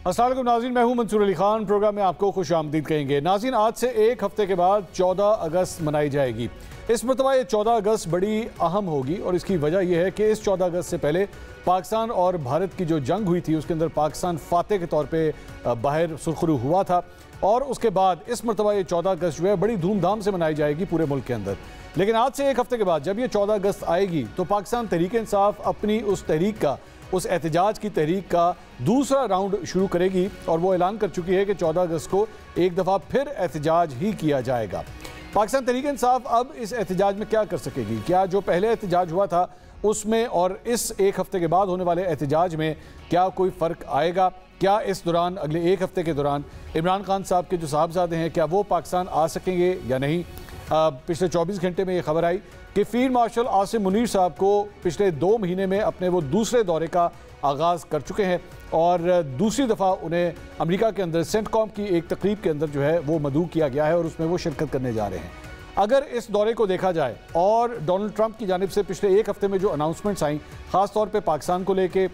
السلام علیکم ناظرین، میں ہوں منصور علی خان۔ پروگرام میں آپ کو خوش آمدید کہیں گے۔ ناظرین، آج سے ایک ہفتے کے بعد 14 اگست منائی جائے گی۔ اس مرتبہ یہ 14 اگست بڑی اہم ہوگی اور اس کی وجہ یہ ہے کہ اس 14 اگست سے پہلے پاکستان اور بھارت کی جو جنگ ہوئی تھی اس کے اندر پاکستان فاتح کے طور پہ باہر سرخرو ہوا تھا، اور اس کے بعد اس مرتبہ یہ 14 اگست جو ہے بڑی دھوم دھام سے منائی جائے گی پورے ملک کے اندر۔ لیکن آج سے ایک ہفتے کے بعد جب یہ 14 اگست آئے گی تو پاکستان تحریک انصاف اپنی اس احتجاج کی تحریک کا دوسرا راؤنڈ شروع کرے گی، اور وہ اعلان کر چکی ہے کہ 14 اگست کو ایک دفعہ پھر احتجاج ہی کیا جائے گا۔ پاکستان تحریک انصاف اب اس احتجاج میں کیا کر سکے گی؟ کیا جو پہلے احتجاج ہوا تھا اس میں اور اس ایک ہفتے کے بعد ہونے والے احتجاج میں کیا کوئی فرق آئے گا؟ کیا اس دوران اگلے ایک ہفتے کے دوران عمران خان صاحب کے جو صاحبزادے ہیں کیا وہ پاکستان آ سکیں گے یا نہیں؟ پچھلے 24 گھنٹے میں یہ خبر آئی کہ فیلڈ مارشل عاصم منیر صاحب کو پچھلے 2 مہینے میں اپنے وہ دوسرے دورے کا آغاز کر چکے ہیں، اور دوسری دفعہ انہیں امریکہ کے اندر سینٹ کام کی ایک تقریب کے اندر جو ہے وہ مدعو کیا گیا ہے اور اس میں وہ شرکت کرنے جا رہے ہیں۔ اگر اس دورے کو دیکھا جائے اور ڈونلڈ ٹرمپ کی جانب سے پچھلے ایک ہفتے میں جو اناؤنسمنٹس آئیں، خاص طور پہ پاکستان کو لے کے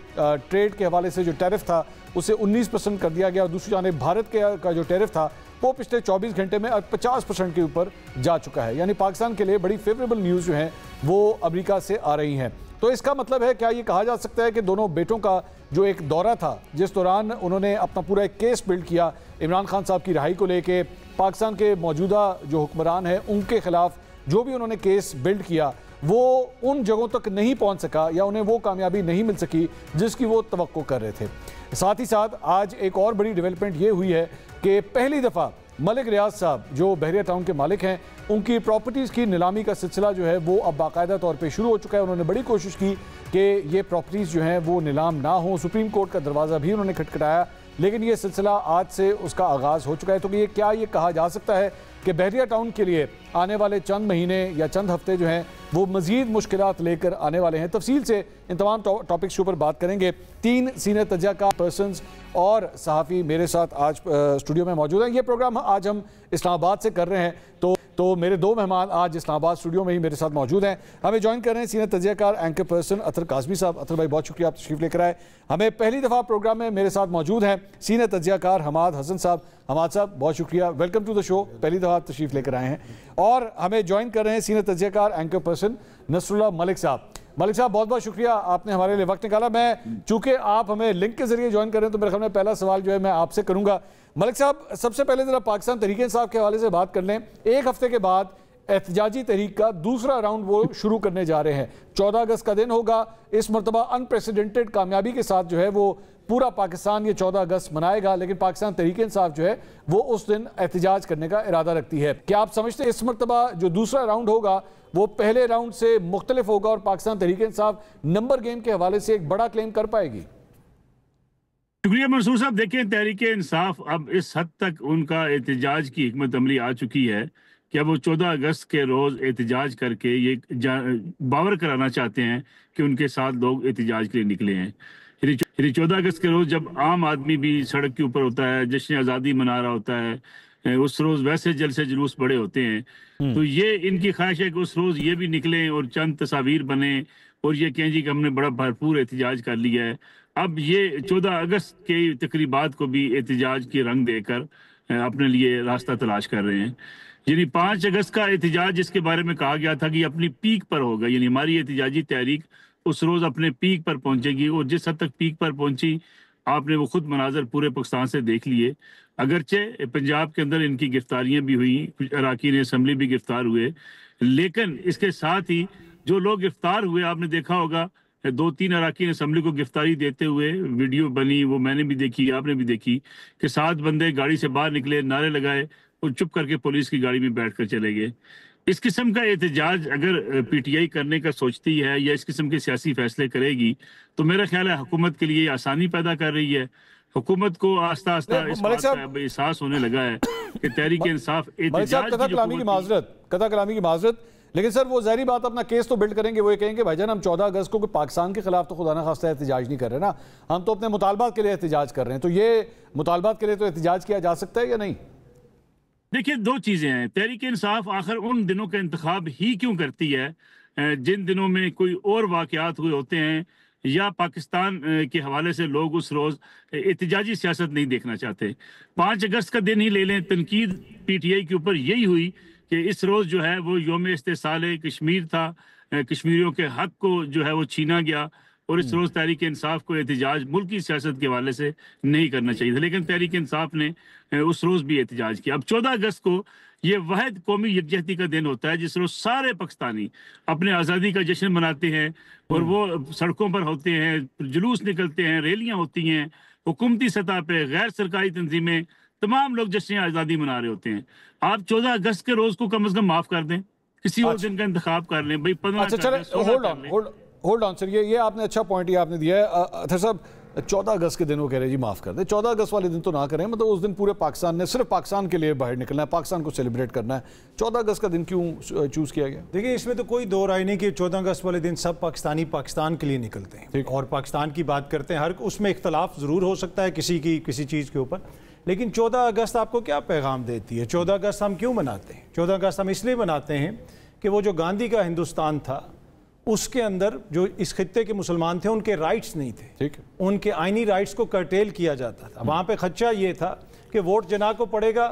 ٹریڈ کے حوالے سے جو ٹیرف تھا اسے 19% کر دیا گیا، اور دوسری جانب بھارت کا جو ٹیرف تھا وہ پچھلے 24 گھنٹے میں 50% کے اوپر جا چکا ہے، یعنی پاکستان کے لیے بڑی فیوریبل نیوز جو ہیں وہ امریکہ سے آ رہی ہیں۔ تو اس کا مطلب ہے کیا یہ کہا جا سکتا ہے کہ دونوں بیٹوں کا جو ایک دورہ تھا جس دوران انہوں نے اپنا پورا ایک کیس بلڈ کیا عمران خان صاحب کی رہائی کو لے کے، پاکستان کے موجودہ جو حکمران ہیں ان کے خلاف جو بھی انہوں نے کیس بلڈ کیا وہ ان جگہوں تک نہیں پہنچ سکا یا انہیں وہ کامیابی نہیں مل سکی جس کی وہ توقع کر رہے تھے؟ ساتھ ہی ساتھ آج ایک اور بڑی ڈیولپمنٹ یہ ہوئی ہے کہ پہلی دفعہ ملک ریاض صاحب جو بحریہ ٹاؤن کے مالک ہیں ان کی پراپرٹیز کی نیلامی کا سلسلہ جو ہے وہ اب باقاعدہ طور پہ شروع ہو چکا ہے۔ انہوں نے بڑی کوشش کی کہ یہ پراپرٹیز جو ہیں وہ نیلام نہ ہوں، سپریم کورٹ کا دروازہ بھی انہوں نے کھٹکھٹایا، لیکن یہ سلسلہ آج سے اس کا آغاز ہو چکا ہے۔ تو کیا یہ کہا جا سکتا ہے کہ بحریہ ٹاؤن کے لیے آنے والے چند مہینے یا چند ہفتے جو ہیں وہ مزید مشکلات لے کر آنے والے ہیں؟ تفصیل سے ان تمام ٹاپکس کے اوپر بات کریں گے۔ 3 سینئر تجزیہ کار پرسنز اور صحافی میرے ساتھ آج اسٹوڈیو میں موجود ہیں۔ یہ پروگرام آج ہم اسلام آباد سے کر رہے ہیں تو میرے 2 مہمان آج اسلام آباد اسٹوڈیو میں ہی میرے ساتھ موجود ہیں۔ ہمیں جوائن کر رہے ہیں سینئر تجزیہ کار اینکر پرسن اطہر کاظمی صاحب۔ اطہر بھائی بہت شکریہ آپ تشریف لے کر آئے۔ ہمیں پہلی دفعہ پروگرام میں میرے ساتھ موجود ہیں سینئر تجزیہ کار حماد حسن صاحب۔ حماد صاحب بہت شکریہ، ویلکم ٹو دا شو، پہلی دفعہ آپ تشریف لے کر آئے ہیں۔ اور ہمیں جوائن کر رہے ہیں سینئر تجزیہ کار اینکر پرسن نصر اللہ ملک صاحب۔ ملک صاحب بہت بہت شکریہ آپ نے ہمارے لیے وقت نکالا۔ میں چونکہ آپ ہمیں لنک کے ذریعے جوائن کر رہے ہیں تو میرے خیال میں پہلا سوال جو ہے میں آپ سے کروں گا۔ ملک صاحب سب سے پہلے ذرا پاکستان تحریک انصاف کے حوالے سے بات کر لیں۔ ایک ہفتے کے بعد احتجاجی تحریک کا دوسرا راؤنڈ وہ شروع کرنے جا رہے ہیں، 14 اگست کا دن ہوگا۔ اس مرتبہ انپریسیڈنٹڈ کامیابی کے ساتھ جو ہے وہ پورا پاکستان یہ 14 اگست منائے گا، لیکن پاکستان تحریک انصاف جو ہے وہ اس دن احتجاج کرنے کا ارادہ رکھتی ہے۔ کیا آپ سمجھتے ہیں اس مرتبہ جو دوسرا راؤنڈ ہوگا وہ پہلے راؤنڈ سے مختلف ہوگا اور پاکستان تحریک انصاف نمبر گیم کے حوالے سے ایک بڑا کلیم کر پائے گی؟ شکریہ منصور صاحب۔ دیکھیں تحریک انصاف اب اس حد تک ان کا احتجاج کی حکمت عملی آ چکی ہے کہ اب وہ 14 اگست کے روز احتجاج کر کے یہ باور کرانا چاہتے ہیں کہ ان کے ساتھ لوگ احتجاج کے لیے نکلے ہیں۔ یعنی 14 اگست کے روز جب عام آدمی بھی سڑک کے اوپر ہوتا ہے، جشن آزادی منا رہا ہوتا ہے، اس روز ویسے جلسے جلوس بڑے ہوتے ہیں، تو یہ ان کی خواہش ہے کہ اس روز یہ بھی نکلیں اور چند تصاویر بنیں اور یہ کہیں جی کہ ہم نے بڑا بھرپور احتجاج کر لیا ہے۔ اب یہ 14 اگست کے تقریبات کو بھی احتجاج کی رنگ دے کر اپنے لیے راستہ تلاش کر رہے ہیں۔ یعنی 5 اگست کا احتجاج جس کے بارے میں کہا گیا تھا کہ یہ اپنی پیک پر ہوگا، یعنی ہماری احتجاجی تحریک اس روز اپنے پیک پر پہنچے گی، اور جس حد تک پیک پر پہنچی آپ نے وہ خود مناظر پورے پاکستان سے دیکھ لیے۔ اگرچہ پنجاب کے اندر ان کی گرفتاریاں بھی ہوئیں، کچھ اراکین اسمبلی بھی گرفتار ہوئے، لیکن اس کے ساتھ ہی جو لوگ گرفتار ہوئے آپ نے دیکھا ہوگا 2-3 اراکین اسمبلی کو گرفتاری دیتے ہوئے ویڈیو بنی، وہ میں نے بھی دیکھی آپ نے بھی دیکھی کہ 7 بندے گاڑی سے باہر نکلے، نعرے لگائے اور چپ کر کے پولیس کی گاڑی میں بیٹھ کر چلے گئے۔ اس قسم کا احتجاج اگر پی ٹی آئی کرنے کا سوچتی ہے یا اس قسم کے سیاسی فیصلے کرے گی تو میرا خیال ہے حکومت کے لیے آسانی پیدا کر رہی ہے۔ حکومت کو آہستہ آہستہ اس بات کا احساس ہونے لگا ہے کہ تحریک انصاف احتجاج قطع کلامی کی معذرت، لیکن سر وہ ظاہری بات اپنا کیس تو بلڈ کریں گے، وہ یہ کہیں گے بھائی جان ہم 14 اگست کو پاکستان کے خلاف تو خدا نہ خواستہ احتجاج نہیں کر رہے نا، ہم تو اپنے مطالبات کے لیے احتجاج کر رہے ہیں۔ تو یہ مطالبات کے لیے تو احتجاج کیا جا سکتا ہے یا نہیں؟ دیکھیں 2 چیزیں ہیں۔ تحریک انصاف آخر ان دنوں کا انتخاب ہی کیوں کرتی ہے جن دنوں میں کوئی اور واقعات ہوئے ہوتے ہیں یا پاکستان کے حوالے سے لوگ اس روز احتجاجی سیاست نہیں دیکھنا چاہتے. 5 اگست کا دن ہی لے لیں, تنقید پی ٹی آئی کے اوپر یہی ہوئی کہ اس روز جو ہے وہ یوم استحصال کشمیر تھا, کشمیریوں کے حق کو جو ہے وہ چھینا گیا, اور اس روز تحریک انصاف کو احتجاج ملکی سیاست کے حوالے سے نہیں کرنا چاہیے تھا, لیکن تحریک انصاف نے اس روز بھی احتجاج کیا. اب 14 اگست کو یہ واحد قومی یکجہتی کا دن ہوتا ہے جس روز سارے پاکستانی اپنے آزادی کا جشن مناتے ہیں, اور وہ سڑکوں پر ہوتے ہیں, جلوس نکلتے ہیں, ریلیاں ہوتی ہیں, حکومتی سطح پہ غیر سرکاری تنظیمیں, تمام لوگ جشن آزادی منا رہے ہوتے ہیں. آپ 14 اگست کے روز کو کم از کم معاف کر دیں, کسی اور دن کا انتخاب کر لیں بھائی. 15 ہولڈ آن سر, یہ آپ نے اچھا پوائنٹ یہ آپ نے دیا ہے. اطہر صاحب 14 اگست کے دن وہ کہہ رہے جی معاف کر دیں, 14 اگست والے دن تو نہ کریں, مطلب اس دن پورے پاکستان نے صرف پاکستان کے لیے باہر نکلنا ہے, پاکستان کو سیلیبریٹ کرنا ہے. 14 اگست کا دن کیوں چوز کیا گیا؟ دیکھیں اس میں تو کوئی دو رائے نہیں کہ 14 اگست والے دن سب پاکستانی پاکستان کے لیے نکلتے ہیں اور پاکستان کی بات کرتے ہیں. ہر اس میں اختلاف ضرور ہو سکتا ہے کسی چیز کے اوپر, لیکن 14 اگست آپ کو کیا پیغام دیتی ہے؟ 14 اگست ہم کیوں مناتے ہیں؟ 14 اگست ہم اس لیے مناتے ہیں کہ وہ جو گاندھی کا ہندوستان تھا اس کے اندر جو اس خطے کے مسلمان تھے ان کے رائٹس نہیں تھے, ان کے آئینی رائٹس کو کرٹیل کیا جاتا تھا. وہاں پہ خدشہ یہ تھا کہ ووٹ جناح کو پڑے گا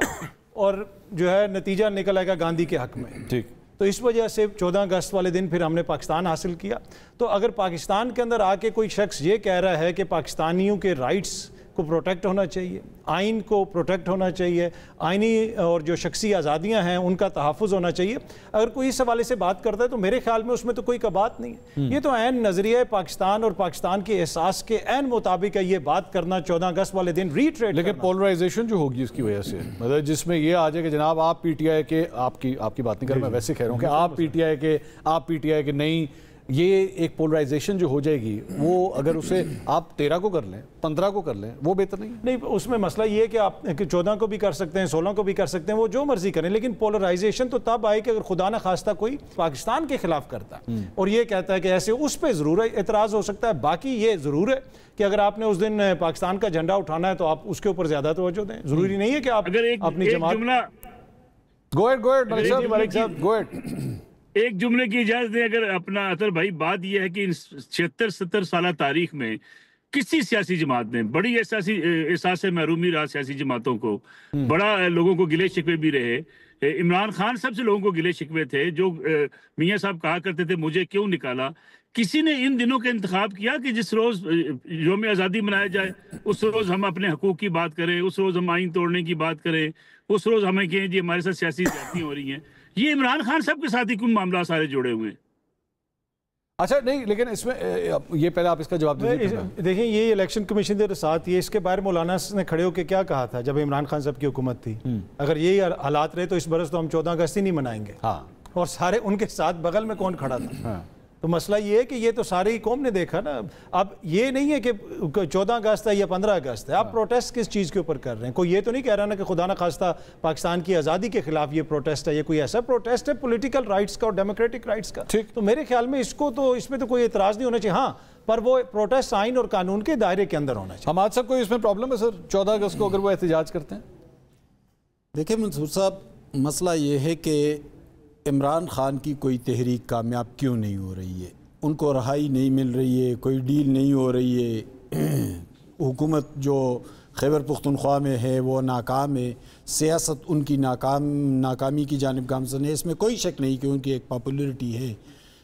اور جو ہے نتیجہ نکل آئے گا گاندھی کے حق میں. تو اس وجہ سے 14 اگست والے دن پھر ہم نے پاکستان حاصل کیا. تو اگر پاکستان کے اندر آ کے کوئی شخص یہ کہہ رہا ہے کہ پاکستانیوں کے رائٹس کو پروٹیکٹ ہونا چاہیے, آئین کو پروٹیکٹ ہونا چاہیے, آئینی اور جو شخصی آزادیاں ہیں ان کا تحفظ ہونا چاہیے, اگر کوئی اس حوالے سے بات کرتا ہے تو میرے خیال میں اس میں تو کوئی کبات نہیں ہے. یہ تو عین نظریہ پاکستان اور پاکستان کے احساس کے عین مطابق ہے یہ بات کرنا 14 اگست والے دن ریٹریٹ. لیکن پولرائزیشن جو ہوگی اس کی وجہ سے, مطلب جس میں یہ آ جائے کہ جناب آپ پی ٹی آئی کے, آپ کی بات نہیں کر رہا, میں ویسے کہہ رہا ہوں کہ آپ پی ٹی آئی کے نہیں, یہ ایک پولرائزیشن جو ہو جائے گی وہ اگر اسے آپ 13 کو کر لیں, 15 کو کر لیں, وہ بہتر نہیں؟ نہیں, اس میں مسئلہ یہ ہے کہ آپ 14 کو بھی کر سکتے ہیں, 16 کو بھی کر سکتے ہیں, وہ جو مرضی کریں, لیکن پولرائزیشن تو تب آئے کہ اگر خدا نہ خواستہ کوئی پاکستان کے خلاف کرتا اور یہ کہتا ہے کہ ایسے, اس پہ ضرور اعتراض ہو سکتا ہے. باقی یہ ضرور ہے کہ اگر آپ نے اس دن پاکستان کا جھنڈا اٹھانا ہے تو آپ اس کے اوپر زیادہ توجہ دیں. ضروری نہیں ہے کہ آپ اپنی جماعت. ایک جملے کی اجازت دیں اگر اپنا اطہر بھائی. بات یہ ہے کہ 76-70 سالہ تاریخ میں کسی سیاسی جماعت نے بڑی احساس محرومی رہا سیاسی جماعتوں کو, بڑا لوگوں کو گلے شکوے بھی رہے. عمران خان سب سے لوگوں کو گلے شکوے تھے, جو میاں صاحب کہا کرتے تھے مجھے کیوں نکالا. کسی نے ان دنوں کا انتخاب کیا کہ جس روز یوم آزادی منایا جائے اس روز ہم اپنے حقوق کی بات کریں, اس روز ہم آئین توڑنے کی بات کریں, اس روز ہمیں کہیں جی ہمارے ساتھ سیاسی زیادتیاں ہو رہی ہیں. یہ عمران خان صاحب کے ساتھ ہی کن معاملہ سارے جڑے ہوئے ہیں. اچھا نہیں, لیکن اس میں یہ پہلے آپ اس کا جواب دیجیے. دیکھیں یہ الیکشن کمیشن کے ساتھ یہ اس کے باہر مولانا نے کھڑے ہو کے کیا کہا تھا جب عمران خان صاحب کی حکومت تھی, اگر یہی حالات رہے تو اس برس تو ہم 14 اگست ہی نہیں منائیں گے. اور سارے ان کے ساتھ بغل میں کون کھڑا تھا؟ تو مسئلہ یہ ہے کہ یہ تو ساری قوم نے دیکھا نا. اب یہ نہیں ہے کہ 14 اگست ہے یا 15 اگست ہے, آپ پروٹیسٹ کس چیز کے اوپر کر رہے ہیں؟ کوئی یہ تو نہیں کہہ رہا نا کہ خدا نہ خواستہ پاکستان کی آزادی کے خلاف یہ پروٹیسٹ ہے. یہ کوئی ایسا پروٹیسٹ ہے پولیٹیکل رائٹس کا اور ڈیموکریٹک رائٹس کا. تو میرے خیال میں اس میں تو کوئی اعتراض نہیں ہونا چاہیے. ہاں, پر وہ پروٹیسٹ آئین اور قانون کے دائرے کے اندر ہونا چاہیے. حماد صاحب کوئی اس میں پرابلم ہے سر 14 اگست کو اگر وہ احتجاج کرتے ہیں؟ دیکھیں منصور صاحب, مسئلہ یہ ہے کہ عمران خان کی کوئی تحریک کامیاب کیوں نہیں ہو رہی ہے. ان کو رہائی نہیں مل رہی ہے, کوئی ڈیل نہیں ہو رہی ہے, حکومت جو خیبر پختونخوا میں ہے وہ ناکام ہے, سیاست ان کی ناکامی کی جانب گامزن ہے. اس میں کوئی شک نہیں کہ ان کی ایک پاپولیرٹی ہے.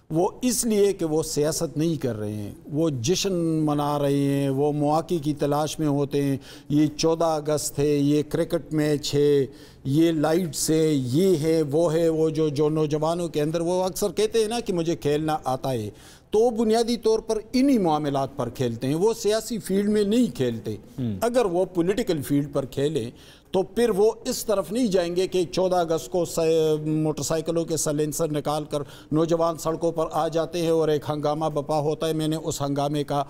وہ اس لیے کہ وہ سیاست نہیں کر رہے ہیں, وہ جشن منا رہے ہیں, وہ مواقع کی تلاش میں ہوتے ہیں. یہ 14 اگست ہے, یہ کرکٹ میچ ہے, یہ لائٹس ہے, یہ ہے وہ ہے. وہ جو نوجوانوں کے اندر وہ اکثر کہتے ہیں نا کہ مجھے کھیلنا آتا ہے, تو وہ بنیادی طور پر انہی معاملات پر کھیلتے ہیں, وہ سیاسی فیلڈ میں نہیں کھیلتے. اگر وہ پولیٹیکل فیلڈ پر کھیلیں تو پھر وہ اس طرف نہیں جائیں گے کہ 14 اگست کو موٹر سائیکلوں کے سلنسر نکال کر نوجوان سڑکوں پر آ جاتے ہیں اور ایک ہنگامہ بپا ہوتا ہے, میں نے اس ہنگامے کا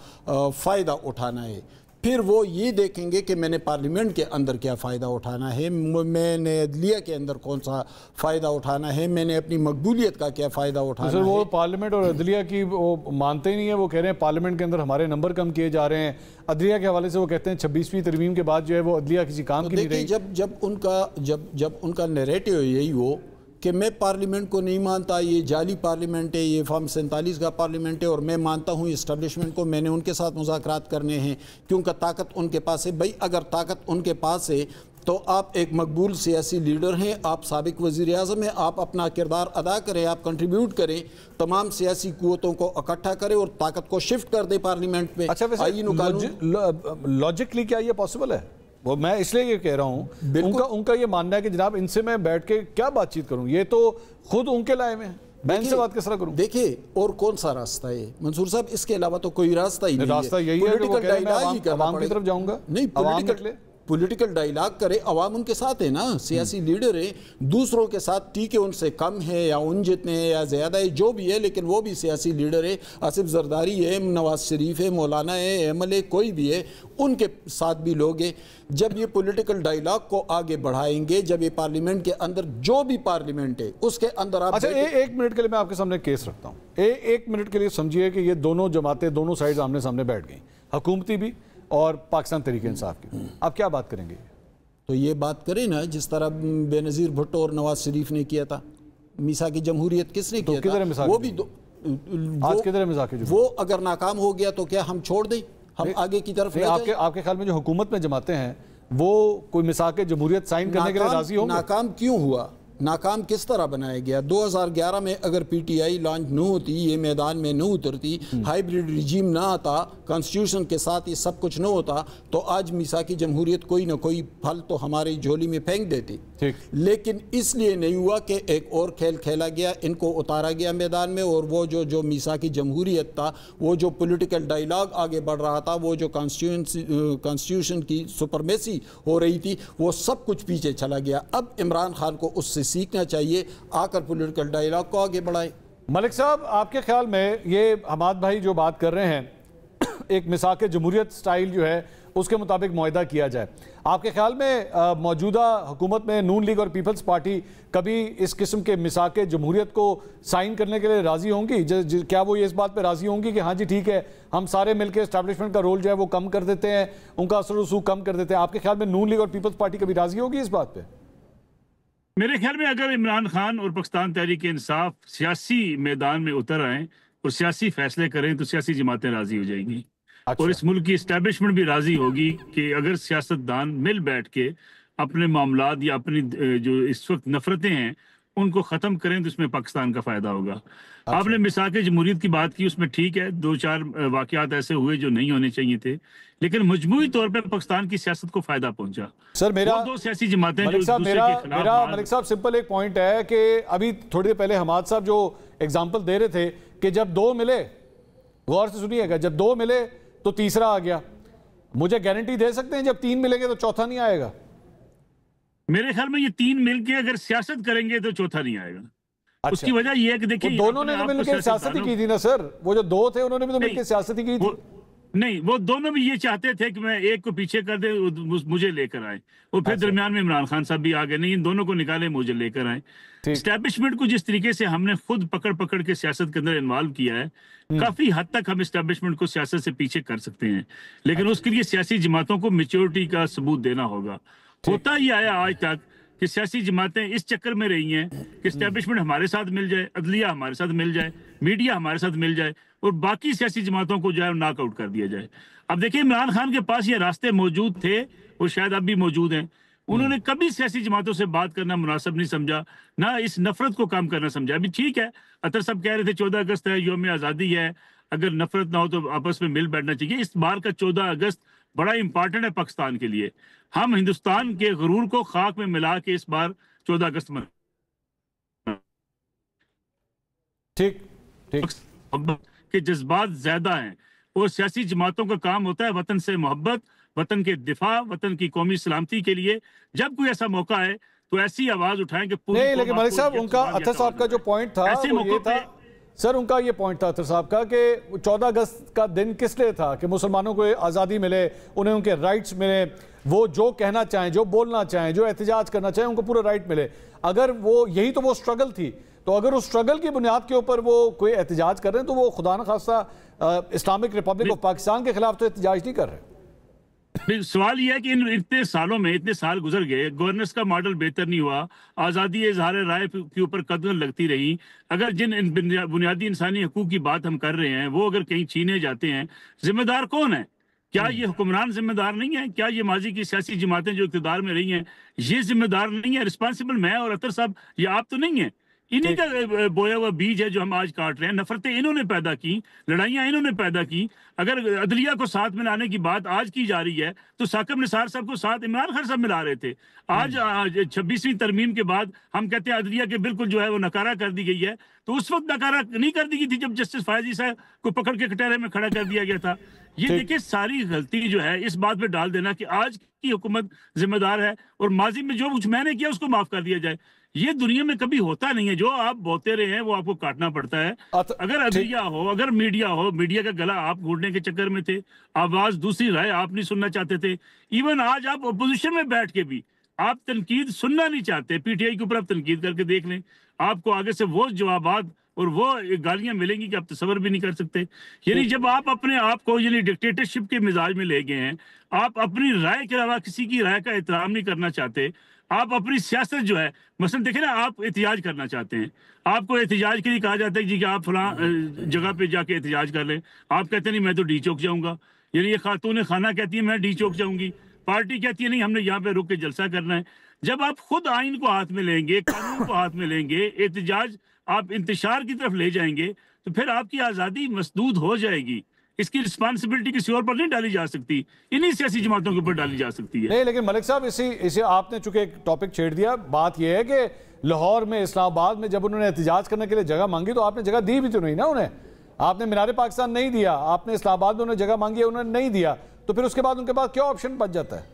فائدہ اٹھانا ہے. پھر وہ یہ دیکھیں گے کہ میں نے پارلیمنٹ کے اندر کیا فائدہ اٹھانا ہے, میں نے عدلیہ کے اندر کون سا فائدہ اٹھانا ہے, میں نے اپنی مقبولیت کا کیا فائدہ اٹھانا ہے. وہ پارلیمنٹ اور عدلیہ کی وہ مانتے ہی نہیں ہیں. وہ کہہ رہے ہیں پارلیمنٹ کے اندر ہمارے نمبر کم کیے جا رہے ہیں. عدلیہ کے حوالے سے وہ کہتے ہیں 26ویں ترمیم کے بعد جو ہے وہ عدلیہ کسی کام کی نہیں رہی. جب ان کا نیریٹو یہی ہو کہ میں پارلیمنٹ کو نہیں مانتا، یہ جعلی پارلیمنٹ ہے، یہ فارم 47 کا پارلیمنٹ ہے، اور میں مانتا ہوں اسٹیبلشمنٹ کو، میں نے ان کے ساتھ مذاکرات کرنے ہیں کیونکہ طاقت ان کے پاس ہے. بھائی اگر طاقت ان کے پاس ہے تو آپ ایک مقبول سیاسی لیڈر ہیں، آپ سابق وزیر اعظم ہیں، آپ اپنا کردار ادا کریں، آپ کنٹریبیوٹ کریں، تمام سیاسی قوتوں کو اکٹھا کریں اور طاقت کو شفٹ کر دیں پارلیمنٹ میں. اچھا ویسے لاجکلی کیا یہ پاسبل ہے؟ وہ میں اس لیے یہ کہہ رہا ہوں، ان کا یہ ماننا ہے کہ جناب ان سے میں بیٹھ کے کیا بات چیت کروں، یہ تو خود ان کے لائے میں ہے، میں ان سے بات کس طرح کروں؟ دیکھیے اور کون سا راستہ ہے منصور صاحب، اس کے علاوہ تو کوئی راستہ ہی نہیں ہے. راستہ یہی ہے کہ وہ کہہ رہے ہیں میں عوام کی طرف جاؤں گا. نہیں، پولیٹیکل ڈائیلاگ کرے، عوام ان کے ساتھ ہے نا، سیاسی لیڈر ہیں، دوسروں کے ساتھ ٹھیک ہے ان سے کم ہے یا ان جتنے ہیں یا زیادہ ہے جو بھی ہے، لیکن وہ بھی سیاسی لیڈر ہے. آصف زرداری ہے، نواز شریف ہے، مولانا ہے، ایم ایل اے کوئی بھی ہے، ان کے ساتھ بھی لوگ ہیں. جب یہ پولیٹیکل ڈائیلاگ کو آگے بڑھائیں گے، جب یہ پارلیمنٹ کے اندر جو بھی پارلیمنٹ ہے اس کے اندر آپ اچھا ایک منٹ کے لیے میں آپ کے سامنے کیس رکھتا ہوں. ایک منٹ کے لیے سمجھیے کہ یہ دونوں جماعتیں دونوں سائڈز آمنے سامنے بیٹھ گئیں، حکومتی بھی اور پاکستان تحریک انصاف کی. آپ کیا بات کریں گے؟ تو یہ بات کریں نا جس طرح بے نظیر بھٹو اور نواز شریف نے کیا تھا. میثاق جمہوریت کس نے کیا تھا؟ وہ بھی آج کدھر ہے میثاق جمہوریت؟ وہ اگر ناکام ہو گیا تو کیا ہم چھوڑ دیں، ہم آگے کی طرف لے جائیں؟ آپ کے خیال میں جو حکومت میں جماعتیں ہیں وہ کوئی میثاق جمہوریت سائن کرنے کے لیے راضی ہوں گے؟ ناکام کیوں ہوا؟ ناکام کس طرح بنایا گیا؟ 2011 میں اگر پی ٹی آئی لانچ نہ ہوتی، یہ میدان میں نہ اترتی، ہائیبریڈ رجیم نہ آتا، کانسٹیٹیوشن کے ساتھ یہ سب کچھ نہ ہوتا، تو آج میثاق جمہوریت کوئی نہ کوئی پھل تو ہماری جھولی میں پھینک دیتی. لیکن اس لیے نہیں ہوا کہ ایک اور کھیل کھیلا گیا، ان کو اتارا گیا میدان میں، اور وہ جو میثاق جمہوریت تھا، وہ جو پولیٹیکل ڈائیلاگ آگے بڑھ رہا تھا، وہ جو کانسٹیٹیوشن کی سپرمیسی ہو رہی تھی، وہ سب کچھ پیچھے چلا گیا. اب عمران خان کو اس سے سیکھنا چاہیے، آ کر پولیٹیکل ڈائیلاگ کو آگے بڑھائے. ملک صاحب آپ کے خیال میں یہ حماد بھائی جو بات کر رہے ہیں ایک میثاق جمہوریت سٹائل جو ہے اس کے مطابق معاہدہ کیا جائے، آپ کے خیال میں موجودہ حکومت میں نون لیگ اور پیپلز پارٹی کبھی اس قسم کے میثاق جمہوریت کو سائن کرنے کے لیے راضی ہوں گی؟ کیا وہ اس بات پہ راضی ہوں گی کہ ہاں جی ٹھیک ہے ہم سارے مل کے اسٹیبلشمنٹ کا رول جو ہے وہ کم کر دیتے ہیں، ان کا اثر و رسوخ کم کر دیتے ہیں؟ آپ کے خیال میں نون لیگ اور پیپلز پارٹی کبھی راضی ہوگی اس بات پہ؟ میرے خیال میں اگر عمران خان اور پاکستان تحریک انصاف سیاسی میدان میں اتر آئیں اور سیاسی فیصلے کریں تو سیاسی جماعتیں راضی ہو جائیں گی. اور اس ملک کی اسٹیبلشمنٹ بھی راضی ہوگی کہ اگر سیاستدان مل بیٹھ کے اپنے معاملات یا اپنی جو اس وقت نفرتیں ہیں ان کو ختم کریں تو اس میں پاکستان کا فائدہ ہوگا. آپ نے میثاق جمہوریت کی بات کی، اس میں ٹھیک ہے 2-4 واقعات ایسے ہوئے جو نہیں ہونے چاہیے تھے، لیکن مجموعی طور پہ پاکستان کی سیاست کو فائدہ پہنچا. سر میرا دو سیاسی جماعتیں ملک صاحب سمپل ایک پوائنٹ ہے کہ ابھی تھوڑی دیر پہلے حماد صاحب جو ایگزامپل دے رہے تھے کہ جب 2 ملے، غور سے سنیے گا، جب 2 ملے تو تیسرا آ گیا. مجھے گارنٹی دے سکتے ہیں جب 3 ملیں گے تو چوتھا نہیں آئے گا؟ میرے خیال میں یہ 3 مل کے اگر سیاست کریں گے تو چوتھا نہیں آئے گا. اس کی وجہ یہ ہے کہ دیکھیں دونوں نے مل کے سیاست ہی کی تھی نا سر، وہ جو 2 تھے انہوں نے بھی تو مل کے سیاست ہی کی تھی. نہیں، وہ دونوں بھی یہ چاہتے تھے کہ میں ایک کو پیچھے کر دے مجھے لے کر آئے، اور پھر درمیان میں عمران خان صاحب بھی آگے نہیں، ان دونوں کو نکالے مجھے لے کر آئے. اسٹیبلشمنٹ کو جس طریقے سے ہم نے خود پکڑ کے سیاست کے اندر انوالو کیا ہے، کافی حد تک ہم اسٹیبلشمنٹ کو سیاست سے پیچھے کر سکتے ہیں، لیکن اس کے لیے سیاسی جماعتوں کو میچورٹی کا ثبوت دینا ہوگا. ہوتا ہی آیا آج تک کہ سیاسی جماعتیں اس چکر میں رہی ہیں کہ اسٹیبلشمنٹ ہمارے ساتھ مل جائے، عدلیہ ہمارے ساتھ مل جائے، میڈیا ہمارے ساتھ مل جائے، اور باقی سیاسی جماعتوں کو جو ہے ناک آؤٹ کر دیا جائے. اب دیکھیں عمران خان کے پاس یہ راستے موجود تھے اور شاید اب بھی موجود ہیں. انہوں نے کبھی سیاسی جماعتوں سے بات کرنا مناسب نہیں سمجھا، نہ اس نفرت کو کم کرنا سمجھا. ابھی ٹھیک ہے اطہر صاحب کہہ رہے تھے 14 اگست ہے، یوم آزادی ہے، اگر نفرت نہ ہو تو آپس میں مل بیٹھنا چاہیے. اس بار کا 14 اگست بڑا امپارٹنٹ ہے پاکستان کے لیے. ہم ہندوستان کے غرور کو خاک میں ملا کے اس بار 14 اگست میں کہ جذبات زیادہ ہیں، اور سیاسی جماعتوں کا کام ہوتا ہے وطن سے محبت، وطن کے دفاع، وطن کی قومی سلامتی کے لیے جب کوئی ایسا موقع ہے تو ایسی آواز اٹھائیں کہ نہیں. لیکن ملک صاحب ان کا اطہر صاحب کا جو پوائنٹ تھا وہ یہ تھا، سر ان کا یہ پوائنٹ تھا اطہر صاحب کا کہ 14 اگست کا دن کس لیے تھا کہ مسلمانوں کو آزادی ملے، انہیں ان کے رائٹس ملے، وہ جو کہنا چاہیں، جو بولنا چاہیں، جو احتجاج کرنا چاہیں ان کو پورا رائٹ ملے. اگر وہ یہی تو وہ سٹرگل تھی، تو اگر اس سٹرگل کی بنیاد کے اوپر وہ کوئی احتجاج کر رہے ہیں تو وہ خدا نخواستہ اسلامک ریپبلک آف پاکستان کے خلاف تو احتجاج نہیں کر رہے. سوال یہ ہے کہ اتنے سالوں میں اتنے سال گزر گئے، گورننس کا ماڈل بہتر نہیں ہوا، آزادی اظہار رائے کے اوپر قدغن لگتی رہی. اگر جن بنیادی انسانی حقوق کی بات ہم کر رہے ہیں وہ اگر کہیں چھینے جاتے ہیں، ذمہ دار کون ہے؟ کیا یہ حکمران ذمہ دار نہیں ہے؟ کیا یہ ماضی کی سیاسی جماعتیں جو اقتدار میں رہی ہیں یہ ذمہ دار نہیں ہے؟ رسپانسبل میں اور اطہر صاحب یہ آپ تو نہیں ہیں. انہی کا بویا ہوا بیج ہے جو ہم آج کاٹ رہے ہیں. نفرتیں انہوں نے پیدا کی، لڑائیاں انہوں نے پیدا کی. اگر عدلیہ کو ساتھ ملانے کی بات آج کی جا رہی ہے تو ثاقب نثار صاحب کو ساتھ عمران خان صاحب ملا رہے تھے. آج 26ویں ترمیم کے بعد ہم کہتے ہیں عدلیہ کے بالکل جو ہے وہ نکارہ کر دی گئی ہے. تو اس وقت نکارہ نہیں کر دی گئی تھی جب جسٹس فائزی صاحب کو پکڑ کے کٹہرے میں کھڑا کر دیا گیا تھا. یہ دیکھیں ساری غلطی جو ہے اس بات پہ ڈال دینا کہ آج کی حکومت ذمہ دار ہے اور ماضی میں جو کچھ میں نے کیا اس کو معاف کر دیا جائے. یہ دنیا میں کبھی ہوتا نہیں ہے. جو آپ بولتے رہے ہیں وہ آپ کو کاٹنا پڑتا ہے. اگر عدلیہ ہو، اگر میڈیا ہو، میڈیا کا گلا آپ گھونٹنے کے چکر میں تھے، آواز دوسری رائے آپ نہیں سننا چاہتے تھے. ایون آج آپ اپوزیشن میں بیٹھ کے بھی آپ تنقید سننا نہیں چاہتے. پی ٹی آئی کے اوپر آپ تنقید کر کے دیکھ لیں، آپ کو آگے سے وہ جوابات اور وہ گالیاں ملیں گی کہ آپ تصور بھی نہیں کر سکتے. یعنی جب آپ اپنے آپ کو یعنی ڈکٹیٹرشپ کے مزاج میں لے گئے ہیں، آپ اپنی رائے کے علاوہ کسی کی رائے کا احترام نہیں کرنا چاہتے، آپ اپنی سیاست جو ہے مثلا دیکھیں نا، آپ احتجاج کرنا چاہتے ہیں، آپ کو احتجاج کے لیے کہا جاتا ہے جی کہ آپ فلاں جگہ پہ جا کے احتجاج کر لیں. آپ کہتے ہیں نہیں میں تو ڈی چوک جاؤں گا. یعنی یہ خاتون خانہ کہتی ہے میں ڈی چوک جاؤں گی، پارٹی کہتی ہے نہیں ہم نے یہاں پہ رک کے جلسہ کرنا ہے. جب آپ خود آئین کو ہاتھ میں لیں گے، قانون کو ہاتھ میں لیں گے، احتجاج آپ انتشار کی طرف لے جائیں گے تو پھر آپ کی آزادی مسدود ہو جائے گی. اس کی رسپانسبلٹی کسی اور پر نہیں ڈالی جا سکتی، انہی سیاسی جماعتوں کے اوپر ڈالی جا سکتی ہے. نہیں لیکن ملک صاحب اسی آپ نے چونکہ ایک ٹاپک چھیڑ دیا. بات یہ ہے کہ لاہور میں، اسلام آباد میں جب انہوں نے احتجاج کرنے کے لیے جگہ مانگی تو آپ نے جگہ دی بھی تو نہیں نا انہیں. آپ نے مینار پاکستان نہیں دیا، آپ نے اسلام آباد میں انہیں جگہ مانگی ہے انہوں نے نہیں دیا، تو پھر اس کے بعد ان کے پاس کیا آپشن بچ جاتا ہے؟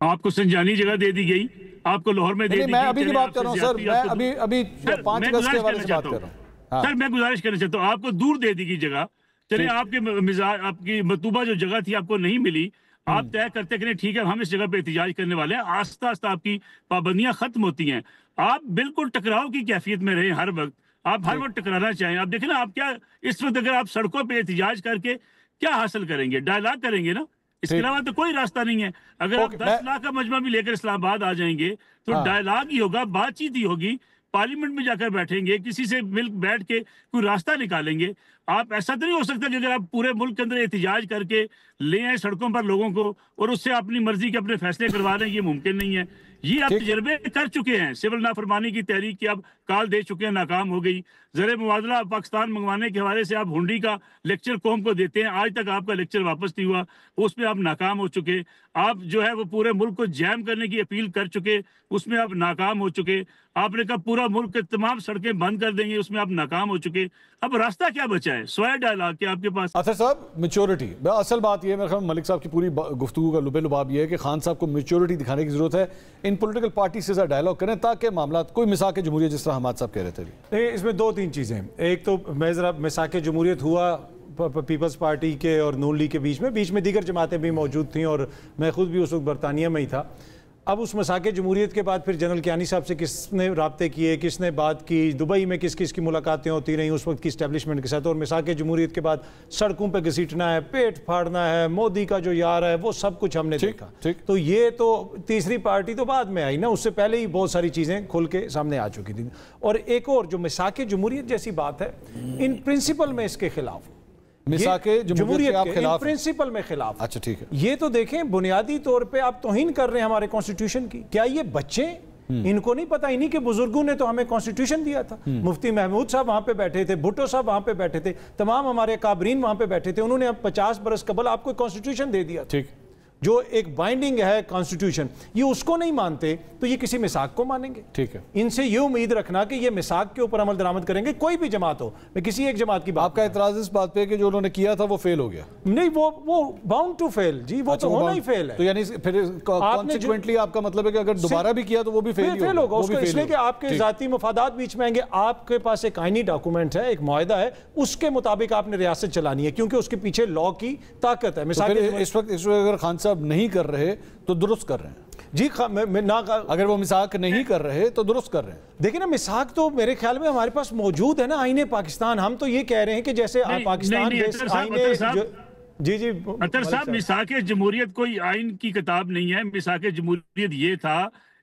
آپ کو سنجانی جگہ دے دی گئی، آپ کو لاہور میں دے دی گئی. میں ابھی کی بات کر رہا ہوں سر، میں ابھی 5 اگست کے حوالے سے بات کر رہا ہوں. سر میں گزارش کرنا چاہتا ہوں آپ کو دور دے دی گئی جگہ. چلیں آپ کے مزاج، آپ کی مطلوبہ جو جگہ تھی آپ کو نہیں ملی، آپ طے کرتے کہ ٹھیک ہے ہم اس جگہ پہ احتجاج کرنے والے ہیں. آہستہ آہستہ آپ کی پابندیاں ختم ہوتی ہیں. آپ بالکل ٹکراؤ کی کیفیت میں رہیں ہر وقت، آپ ہر وقت ٹکرانا چاہیں. آپ دیکھیں نا آپ کیا اس وقت اگر آپ سڑکوں پہ احتجاج کر کے کیا حاصل کریں گے؟ ڈائلاگ کریں گے نا، اس کے علاوہ تو کوئی راستہ نہیں ہے. اگر آپ 10 لاکھ کا مجمع بھی لے کر اسلام آباد آ جائیں گے تو ڈائلاگ ہی ہوگا، بات چیت ہی ہوگی، پارلیمنٹ میں جا کر بیٹھیں گے، کسی سے مل بیٹھ کے کوئی راستہ نکالیں گے. آپ ایسا تو نہیں ہو سکتا کہ اگر آپ پورے ملک کے اندر احتجاج کر کے لے آئیں سڑکوں پر لوگوں کو اور اس سے اپنی مرضی کے اپنے فیصلے کروا لیں، یہ ممکن نہیں ہے. یہ آپ تجربے کر چکے ہیں. سول نافرمانی کی تحریک کی آپ کال دے چکے ہیں، ناکام ہو گئی. زر مبادلہ پاکستان منگوانے کے حوالے سے آپ ہنڈی کا لیکچر قوم کو دیتے ہیں، آج تک آپ کا لیکچر واپس نہیں ہوا، اس میں آپ ناکام ہو چکے. آپ جو ہے وہ پورے ملک کو جیم کرنے کی اپیل کر چکے، اس میں آپ ناکام ہو چکے. آپ نے کہا پورا ملک کے تمام سڑکیں بند کر دیں گے، اس میں آپ ناکام ہو چکے. اب راستہ کیا بچا ہے سوائے ڈائلاگ کے آپ کے پاس؟ اطہر صاحب میچورٹی، اصل بات یہ ہے میرے خیال ملک صاحب کی پوری گفتگو کا لبے لباب یہ ہے کہ خان صاحب کو میچورٹی دکھانے کی ضرورت ہے. ان پولیٹیکل پارٹی سے ڈائلاگ کریں تاکہ معاملات کوئی مساق جمہوریت جس طرح حماد صاحب کہہ رہے تھے. اس میں 2-3 چیزیں. ایک تو میں ذرا مساق جمہوریت ہوا پیپلز پارٹی کے اور نون لیگ کے بیچ میں دیگر جماعتیں بھی موجود تھیں اور میں خود بھی اس وقت برطانیہ میں ہی تھا. اب اس مساق جمہوریت کے بعد پھر جنرل کیانی صاحب سے کس نے رابطے کیے، کس نے بات کی، دبئی میں کس کس کی ملاقاتیں ہوتی رہیں اس وقت کی اسٹیبلشمنٹ کے ساتھ، اور مساق جمہوریت کے بعد سڑکوں پہ گھسیٹنا ہے، پیٹ پھاڑنا ہے، مودی کا جو یار ہے وہ سب کچھ ہم نے دیکھا. تو یہ تو تیسری پارٹی تو بعد میں آئی نا، اس سے پہلے ہی بہت ساری چیزیں کھل کے سامنے آ چکی تھیں. اور ایک اور جو مساق جمہوریت جیسی بات ہے، ان پرنسپل میں اس کے خلاف ہوں، مساق جمہوریت کے خلاف پرنسپل میں خلاف. اچھا ٹھیک ہے. یہ تو دیکھیں بنیادی طور پہ آپ توہین کر رہے ہیں ہمارے کانسٹیٹیوشن کی. کیا یہ بچے ان کو نہیں پتا؟ انہی کے بزرگوں نے تو ہمیں کانسٹیٹیوشن دیا تھا. مفتی محمود صاحب وہاں پہ بیٹھے تھے، بھٹو صاحب وہاں پہ بیٹھے تھے، تمام ہمارے اکابرین وہاں پہ بیٹھے تھے. انہوں نے 50 برس قبل آپ کو کانسٹیٹیوشن دے دیا ٹھیک، جو ایک بائنڈنگ ہے کانسٹیٹیوشن. یہ اس کو نہیں مانتے تو یہ کسی مساق کو مانیں گے؟ ٹھیک ہے. ان سے یہ امید رکھنا کہ یہ مساق کے اوپر عمل درآمد کریں گے، کوئی بھی جماعت ہو. میں کسی ایک جماعت کی بات، آپ کا اعتراض اس بات پہ کہ جو انہوں نے کیا تھا وہ فیل ہو گیا؟ نہیں، وہ باؤنڈ ٹو فیل جی، وہ تو ہونا ہی فیل ہے. تو یعنی پھر کانسیکوئنٹلی آپ کا مطلب ہے کہ اگر دوبارہ بھی کیا تو وہ بھی فیل ہوگا. اس کو اس لیے کہ آپ کے ذاتی مفادات بیچ میں آئیں گے. آپ کے پاس ایک آئینی ڈاکومنٹ ہے، ایک معاہدہ ہے، اس کے مطابق آپ نے ریاست چلانی ہے کیونکہ اس کے پیچھے لا کی طاقت ہے. مثال اس وقت اگر خان صاحب نہیں کر رہے تو درست کر رہے ہیں جی. اگر وہ مساق نہیں کر رہے تو درست کر رہے ہیں. دیکھیں نا، مساق تو میرے خیال میں ہمارے پاس موجود ہے نا، آئین پاکستان. ہم تو یہ کہہ رہے ہیں کہ جیسے پاکستان جی جی اطہر صاحب، میثاق جمہوریت کوئی آئین کی کتاب نہیں ہے. میثاق جمہوریت یہ تھا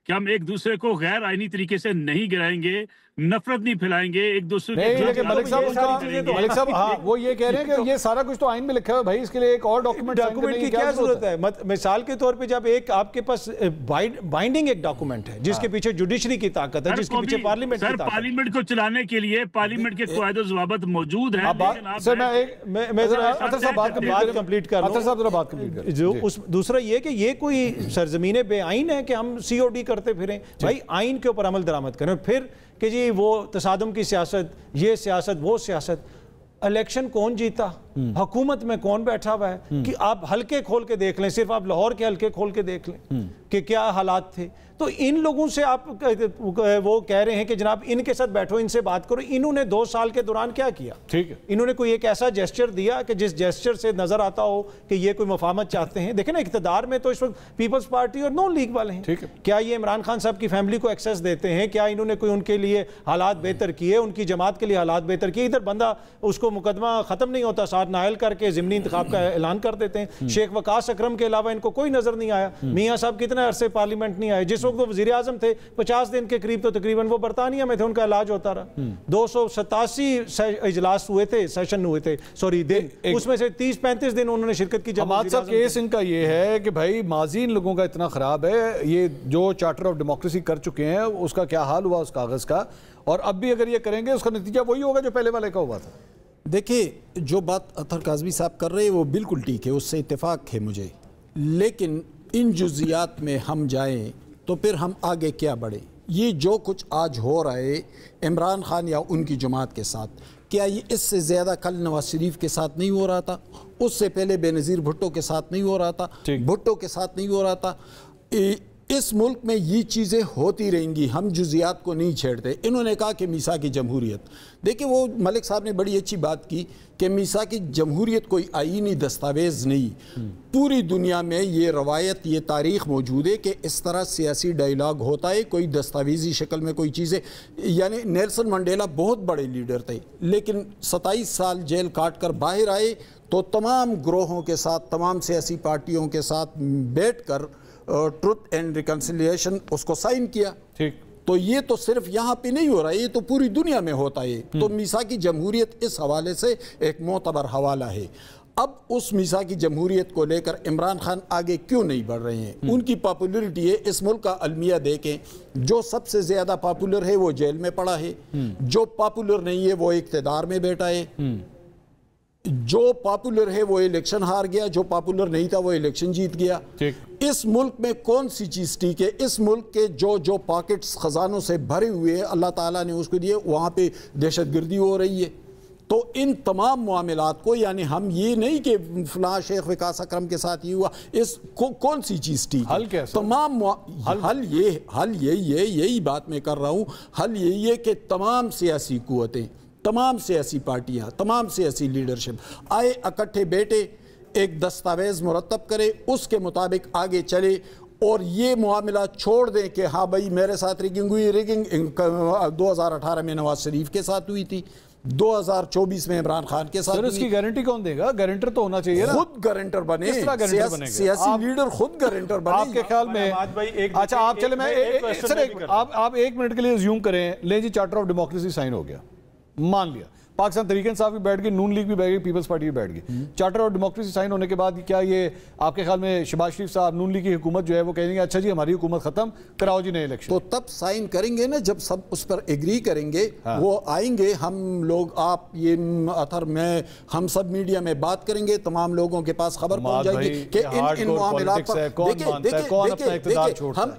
کہ ہم ایک دوسرے کو غیر آئینی طریقے سے نہیں گرائیں گے، نفرت نہیں پھیلائیں گے، ایک دوسرے کے ملک صاحب ہاں وہ یہ کہہ رہے ہیں کہ یہ سارا کچھ تو آئین میں لکھا ہے بھائی، اس کے لیے ایک اور ڈاکومنٹ کی کیا ضرورت ہے؟ مثال کے طور پہ جب ایک آپ کے پاس بائنڈنگ ایک ڈاکومنٹ ہے جس کے پیچھے جوڈیشری کی طاقت ہے، جس کے پیچھے پارلیمنٹ کی طاقت ہے. پارلیمنٹ کو چلانے کے لیے پارلیمنٹ کے قواعد و ضوابط موجود ہیں. دوسرا یہ کہ یہ کوئی سرزمین بے آئین ہے کہ ہم COD کرتے پھریں. بھائی آئین کے اوپر عمل درآمد کریں. پھر کہ جی وہ تصادم کی سیاست، یہ سیاست، وہ سیاست. الیکشن کون جیتا، حکومت میں کون بیٹھا ہوا ہے، کہ آپ حلقے کھول کے دیکھ لیں، صرف آپ لاہور کے حلقے کھول کے دیکھ لیں کہ کیا حالات تھے. تو ان لوگوں سے آپ وہ کہہ رہے ہیں کہ جناب ان کے ساتھ بیٹھو، ان سے بات کرو. انہوں نے 2 سال کے دوران کیا کیا؟ ٹھیک ہے، انہوں نے کوئی ایک ایسا جیسچر دیا کہ جس جیسچر سے نظر آتا ہو کہ یہ کوئی مفاہمت چاہتے ہیں؟ دیکھیں نا، اقتدار میں تو اس وقت پیپلز پارٹی اور نون لیگ والے ہیں. کیا یہ عمران خان صاحب کی فیملی کو ایکسیس دیتے ہیں؟ کیا انہوں نے کوئی ان کے لیے حالات بہتر کیے، ان کی جماعت کے لیے حالات بہتر کیے؟ ادھر بندہ اس کو مقدمہ ختم نہیں ہوتا، ساتھ نائل کر کے ضمنی انتخاب کا اعلان کر دیتے ہیں. شیخ وقاص اکرم کے علاوہ ان کو کوئی نظر نہیں آیا. میاں صاحب کتنے عرصے پارلیمنٹ نہیں آئے. جس وقت وہ وزیر اعظم تھے 50 دن کے قریب تو تقریباً وہ برطانیہ میں تھے، ان کا علاج ہوتا رہا. 287 اجلاس ہوئے تھے، سیشن ہوئے تھے، سوری دن، اس میں سے 30-35 دن انہوں نے شرکت کی. حماد صاحب کیس ان کا یہ ہے کہ بھائی ماضی ان لوگوں کا اتنا خراب ہے، یہ جو چارٹر آف ڈیموکریسی کر چکے ہیں اس کا کیا حال ہوا اس کاغذ کا، اور اب بھی اگر یہ کریں گے اس کا نتیجہ وہی ہوگا جو پہلے والے کا ہوا تھا. دیکھیں جو بات اطہر کاظمی صاحب کر رہے ہیں وہ بالکل ٹھیک ہے، اس سے اتفاق ہے مجھے، لیکن ان جزیات میں ہم جائیں تو پھر ہم آگے کیا بڑھیں. یہ جو کچھ آج ہو رہا ہے عمران خان یا ان کی جماعت کے ساتھ، کیا یہ اس سے زیادہ کل نواز شریف کے ساتھ نہیں ہو رہا تھا؟ اس سے پہلے بے نظیر بھٹو کے ساتھ نہیں ہو رہا تھا؟ بھٹو کے ساتھ نہیں ہو رہا تھا؟ اس ملک میں یہ چیزیں ہوتی رہیں گی، ہم جزیات کو نہیں چھیڑتے. انہوں نے کہا کہ میثاق جمہوریت، دیکھیں وہ ملک صاحب نے بڑی اچھی بات کی کہ میثاق جمہوریت کوئی آئینی دستاویز نہیں. پوری دنیا میں یہ روایت، یہ تاریخ موجود ہے کہ اس طرح سیاسی ڈائیلاگ ہوتا ہے، کوئی دستاویزی شکل میں کوئی چیزیں. یعنی نیلسن منڈیلا بہت بڑے لیڈر تھے، لیکن 27 سال جیل کاٹ کر باہر آئے تو تمام گروہوں کے ساتھ، تمام سیاسی پارٹیوں کے ساتھ بیٹھ کر ٹروتھ اینڈ ریکنسیلیشن اس کو سائن کیا. تو یہ تو صرف یہاں پہ نہیں ہو رہا ہے، یہ تو پوری دنیا میں ہوتا ہے. تو میثاق جمہوریت اس حوالے سے ایک معتبر حوالہ ہے. اب اس میثاق جمہوریت کو لے کر عمران خان آگے کیوں نہیں بڑھ رہے ہیں؟ ان کی پاپولیرٹی ہے، اس ملک کا المیہ دیکھیں، جو سب سے زیادہ پاپولر ہے وہ جیل میں پڑا ہے، جو پاپولر نہیں ہے وہ اقتدار میں بیٹھا ہے، جو پاپولر ہے وہ الیکشن ہار گیا، جو پاپولر نہیں تھا وہ الیکشن جیت گیا. اس ملک میں کون سی چیز ٹھیک ہے؟ اس ملک کے جو پاکٹس خزانوں سے بھرے ہوئے ہیں اللہ تعالیٰ نے اس کو دیے، وہاں پہ دہشت گردی ہو رہی ہے. تو ان تمام معاملات کو، یعنی ہم یہ نہیں کہ فلاں شیخ وقاص اکرم کے ساتھ یہ ہوا، اس کون سی چیز ٹھیک ہے؟ تمام حل یہی بات میں کر رہا ہوں، حل یہی ہے کہ تمام سیاسی قوتیں، تمام سیاسی پارٹیاں، تمام سیاسی لیڈرشپ آئے، اکٹھے بیٹھے، ایک دستاویز مرتب کرے، اس کے مطابق آگے چلے، اور یہ معاملہ چھوڑ دیں کہ ہاں بھائی میرے ساتھ ریگنگ ہوئی. ریگنگ 2018 میں نواز شریف کے ساتھ ہوئی تھی، 2024 میں عمران خان کے ساتھ. اس کی گارنٹی کون دے گا؟ گارنٹر تو ہونا چاہیے نا، خود گارنٹر بنے، سیاسی لیڈر خود گارنٹر بنے. آپ کے خیال میں اچھا آپ چلے میں آپ 1 منٹ کے لیے زیوم کریں، لیں جی چارٹر آف ڈیموکریسی سائن ہو گیا، مان لیا، پاکستان تحریک انصاف بھی بیٹھ گئی، نون لیگ بھی بیٹھ گئی، پیپلز پارٹی بھی بیٹھ گئی. چارٹر آف ڈیموکریسی سائن ہونے کے بعد کیا یہ آپ کے خیال میں شہباز شریف صاحب، نون لیگ کی حکومت جو ہے وہ کہیں گے اچھا جی ہماری حکومت ختم کراؤ جی نئے الیکشن؟ تو تب سائن کریں گے نا جب سب اس پر ایگری کریں گے. وہ آئیں گے، ہم لوگ، آپ، یہ اطہر، میں، ہم سب میڈیا میں بات کریں گے، تمام لوگوں کے پاس خبر پہنچ جائے گی کہ ان معاملات پر ہم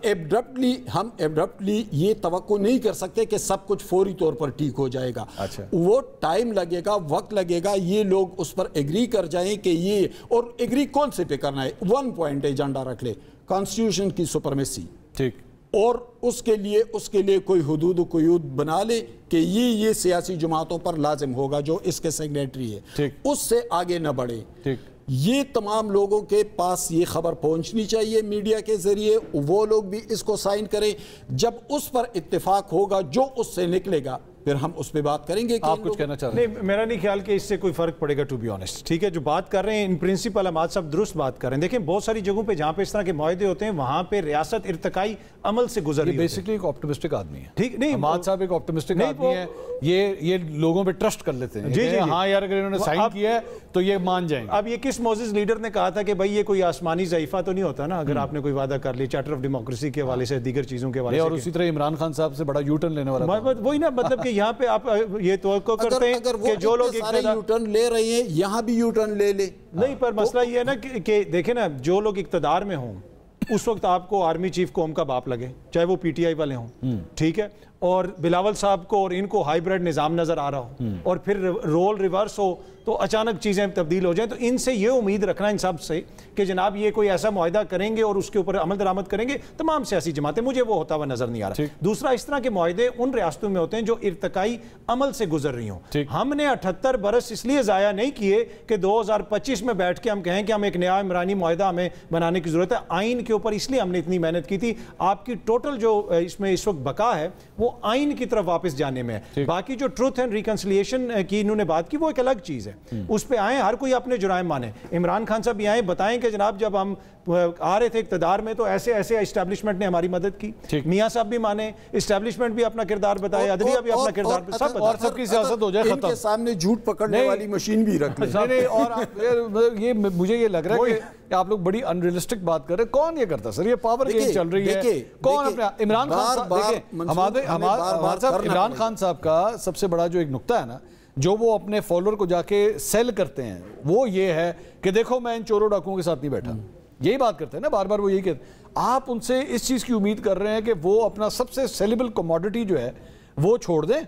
ایبرپٹلی یہ توقع نہیں کر سکتے کہ سب کچھ فوری طور پر ٹھیک ہو جائے گا. وہ ٹائم لگے گا، وقت لگے گا، یہ لوگ اس پر ایگری کر جائیں کہ یہ، اور ایگری کون سے پہ کرنا ہے؟ 1 پوائنٹ ایجنڈا رکھ لے، کانسٹیٹیوشن کی سپرمیسی، ٹھیک، اور اس کے لیے کوئی حدود و قیود بنا لے کہ یہ سیاسی جماعتوں پر لازم ہوگا جو اس کے سیگریٹری ہے، اس سے آگے نہ بڑھے. یہ تمام لوگوں کے پاس یہ خبر پہنچنی چاہیے میڈیا کے ذریعے، وہ لوگ بھی اس کو سائن کریں. جب اس پر اتفاق ہوگا، جو اس سے نکلے گا، پھر ہم اس پہ بات کریں گے کہ آپ کچھ کہنا چاہ رہے ہیں؟ نہیں، میرا نہیں خیال کہ اس سے کوئی فرق پڑے گا ٹو بی آنیسٹ. ٹھیک ہے، جو بات کر رہے ہیں ان پرنسپل حماد صاحب درست بات کر رہے ہیں. دیکھیں بہت ساری جگہوں پہ جہاں پہ اس طرح کے معاہدے ہوتے ہیں وہاں پہ ریاست ارتقائی عمل سے گزر رہی ہے. بیسکلی ایک آپٹمسٹک آدمی ہے. ٹھیک نہیں، حماد صاحب ایک آپٹمسٹک آدمی ہے. یہ لوگوں پہ ٹرسٹ کر لیتے ہیں. جی ہاں یار اگر انہوں نے سائن کیا ہے تو یہ مان جائیں گے. اب یہ کس معزز لیڈر نے کہا تھا کہ بھائی یہ کوئی آسمانی ضعیفہ تو نہیں ہوتا نا اگر آپ نے کوئی وعدہ کر لی چارٹر آف ڈیموکریسی کے حوالے سے، دیگر چیزوں کے حوالے سے. اور اسی طرح عمران خان صاحب سے بڑا یو ٹرن لینے والا تھا. وہی نا، مطلب کہ یہاں پہ آپ یہ توقع کرتے ہیں کہ جو لوگ سارے یو ٹرن لے رہے ہیں یہاں بھی یو ٹرن لے لے. نہیں، پر مسئلہ یہ ہے نا کہ دیکھیں نا، جو لوگ اقتدار میں ہوں اس وقت آپ کو آرمی چیف قوم کا باپ لگے، چاہے وہ پی ٹی آئی والے ہوں، ٹھیک ہے، اور بلاول صاحب کو اور ان کو ہائیبریڈ نظام نظر آ رہا ہو اور پھر رول ریورس ہو تو اچانک چیزیں تبدیل ہو جائیں، تو ان سے یہ امید رکھنا ان سب سے کہ جناب یہ کوئی ایسا معاہدہ کریں گے اور اس کے اوپر عمل درآمد کریں گے تمام سیاسی جماعتیں، مجھے وہ ہوتا ہوا نظر نہیں آ رہا. دوسرا، اس طرح کے معاہدے ان ریاستوں میں ہوتے ہیں جو ارتقائی عمل سے گزر رہی ہوں. ہم نے 78 برس اس لیے ضائع نہیں کیے کہ 2025 میں بیٹھ کے ہم کہیں کہ ہم ایک نیا عمرانی معاہدہ ہمیں بنانے کی ضرورت ہے. آئین کے اوپر اس لیے ہم نے اتنی محنت کی تھی. آپ کی ٹوٹل جو اس میں اس وقت بقا ہے وہ آئین کی طرف واپس جانے میں ہے. باقی جو ٹروتھ اینڈ ریکنسلیشن کی انہوں نے بات کی وہ ایک الگ چیز ہے، اس پہ آئیں، ہر کوئی اپنے جرائم مانے. عمران خان صاحب یہ آئیں بتائیں کہ جناب جب ہم آ رہے تھے اقتدار میں تو ایسے ایسے اسٹیبلشمنٹ نے ہماری مدد کی. میاں صاحب بھی مانے، اسٹیبلشمن بھی اپنا کردار بتائے، عدلیہ بھی اپنا کردار بتائے، سب اور سب کی سیاست ہو جائے ان کے سامنے جھوٹ پکڑنے والی مشین بھی رکھ لیں. نہیں، اور یہ مجھے یہ لگ رہا ہے کہ آپ لوگ بڑی انریلسٹک بات کر رہے ہیں. کون یہ کرتا سر؟ یہ پاور گیم چل رہی ہے. کون اپنا عمران خان صاحب، عمران خان صاحب کا سب سے بڑا جو ایک نقطہ ہے نا جو وہ اپنے فالوور کو جا کے سیل کرتے ہیں وہ یہ ہے کہ دیکھو میں ان چوروں ڈاکوؤں کے ساتھ نہیں بیٹھا. یہی بات کرتے ہیں نا، بار بار وہ یہی کہتے ہیں. آپ ان سے اس چیز کی امید کر رہے ہیں کہ وہ اپنا سب سے سیلیبل کموڈٹی جو ہے وہ چھوڑ دیں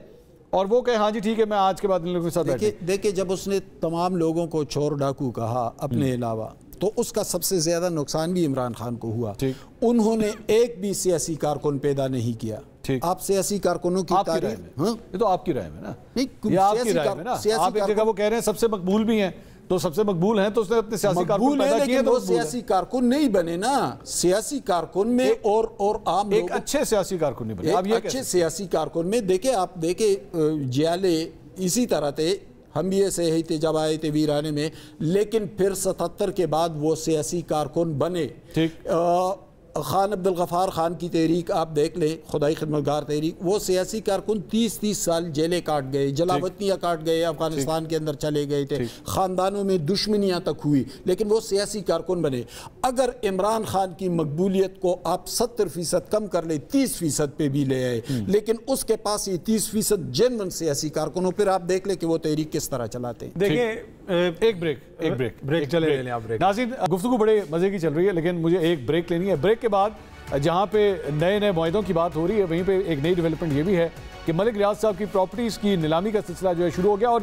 اور وہ کہیں ہاں جی ٹھیک ہے میں آج کے بعد ان لوگوں کے ساتھ بیٹھیں. دیکھیں جب اس نے تمام لوگوں کو چور ڈاکو کہا اپنے علاوہ تو اس کا سب سے زیادہ نقصان بھی عمران خان کو ہوا. انہوں نے ایک بھی سیاسی کارکن پیدا نہیں کیا. آپ سیاسی کارکنوں کی تعریف، یہ تو آپ کی رائے میں نا، یہ آپ کی رائے میں نا. آپ ایک جگہ وہ کہہ رہے ہیں سب سے مقبول بھی ہیں تو سب سے مقبول ہیں تو اس نے اپنے سیاسی کارکن پیدا کیے تو سیاسی کارکن نہیں بنے نا. سیاسی کارکن میں اور عام ایک اچھے سیاسی کارکن نہیں بنے. ایک اچھے سیاسی کارکن میں دیکھیں آپ جیالے اسی طرح تھے، ہم بھی ایسے ہی تھے جب آئے تھے ویرانے میں، لیکن پھر 77 کے بعد وہ سیاسی کارکن بنے. خان عبد الغفار خان کی تحریک آپ دیکھ لیں، خدائی خدمتگار تحریک، وہ سیاسی کارکن 30 سال جیلیں کاٹ گئے، جلاوطنیاں کاٹ گئے، افغانستان کے اندر چلے گئے تھے، خاندانوں میں دشمنیاں تک ہوئی، لیکن وہ سیاسی کارکن بنے. اگر عمران خان کی مقبولیت کو آپ 70% کم کر لیں، 30% پہ بھی لے آئے، لیکن اس کے پاس یہ 30% جنون سیاسی کارکن ہو، پھر آپ دیکھ لیں کہ وہ تحریک کس طرح چلاتے ہیں. دیکھیں ایک بریک چلے لیں آپ. ناظرین گفتگو بڑے مزے کی چل رہی ہے لیکن مجھے ایک بریک لینی ہے. بریک کے بعد جہاں پہ نئے معاہدوں کی بات ہو رہی ہے وہیں پہ ایک نئی ڈیولپمنٹ یہ بھی ہے کہ ملک ریاض صاحب کی پراپرٹیز کی نیلامی کا سلسلہ جو ہے شروع ہو گیا. اور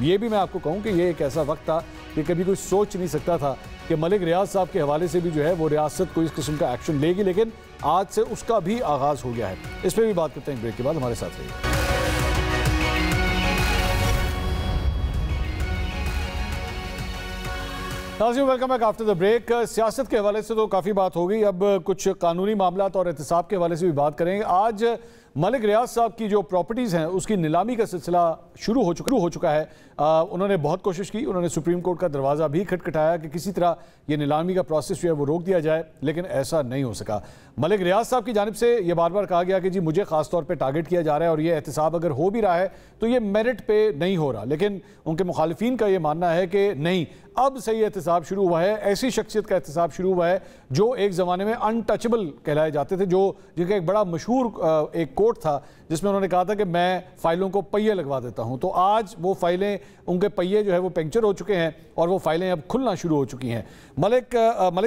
یہ بھی میں آپ کو کہوں کہ یہ ایک ایسا وقت تھا کہ کبھی کوئی سوچ نہیں سکتا تھا کہ ملک ریاض صاحب کے حوالے سے بھی جو ہے وہ ریاست کوئی اس قسم کا ایکشن لے گی، لیکن آج سے اس کا بھی آغاز ہو گیا ہے. اس پہ بھی بات کرتے ہیں بریک کے بعد. ہمارے ساتھ رہیے. ناظرین welcome back after the break. سیاست کے حوالے سے تو کافی بات ہو گئی، اب کچھ قانونی معاملات اور احتساب کے حوالے سے بھی بات کریں گے. آج ملک ریاض صاحب کی جو پراپرٹیز ہیں اس کی نیلامی کا سلسلہ شروع ہو چکا ہے. انہوں نے بہت کوشش کی، انہوں نے سپریم کورٹ کا دروازہ بھی کھٹکھٹایا کہ کسی طرح یہ نیلامی کا پروسیس جو ہے وہ روک دیا جائے، لیکن ایسا نہیں ہو سکا. ملک ریاض صاحب کی جانب سے یہ بار بار کہا گیا کہ جی مجھے خاص طور پہ ٹارگٹ کیا جا رہا ہے اور یہ احتساب اگر ہو بھی رہا ہے تو یہ میرٹ پہ نہیں ہو رہا، لیکن ان کے مخالفین کا یہ ماننا ہے کہ نہیں، اب صحیح احتساب شروع ہوا ہے. ایسی شخصیت کا احتساب شروع ہوا ہے جو ایک زمانے میں انٹچبل کہلائے جاتے تھے، جن کا ایک بڑا مشہور ایک کوٹ تھا جس میں انہوں نے کہا تھا کہ میں فائلوں کو پہیے لگوا دیتا ہوں. تو آج وہ فائلیں، ان کے پہیے جو ہے وہ پنکچر ہو چکے ہیں اور وہ فائلیں اب کھلنا شروع ہو چکی ہیں. ملک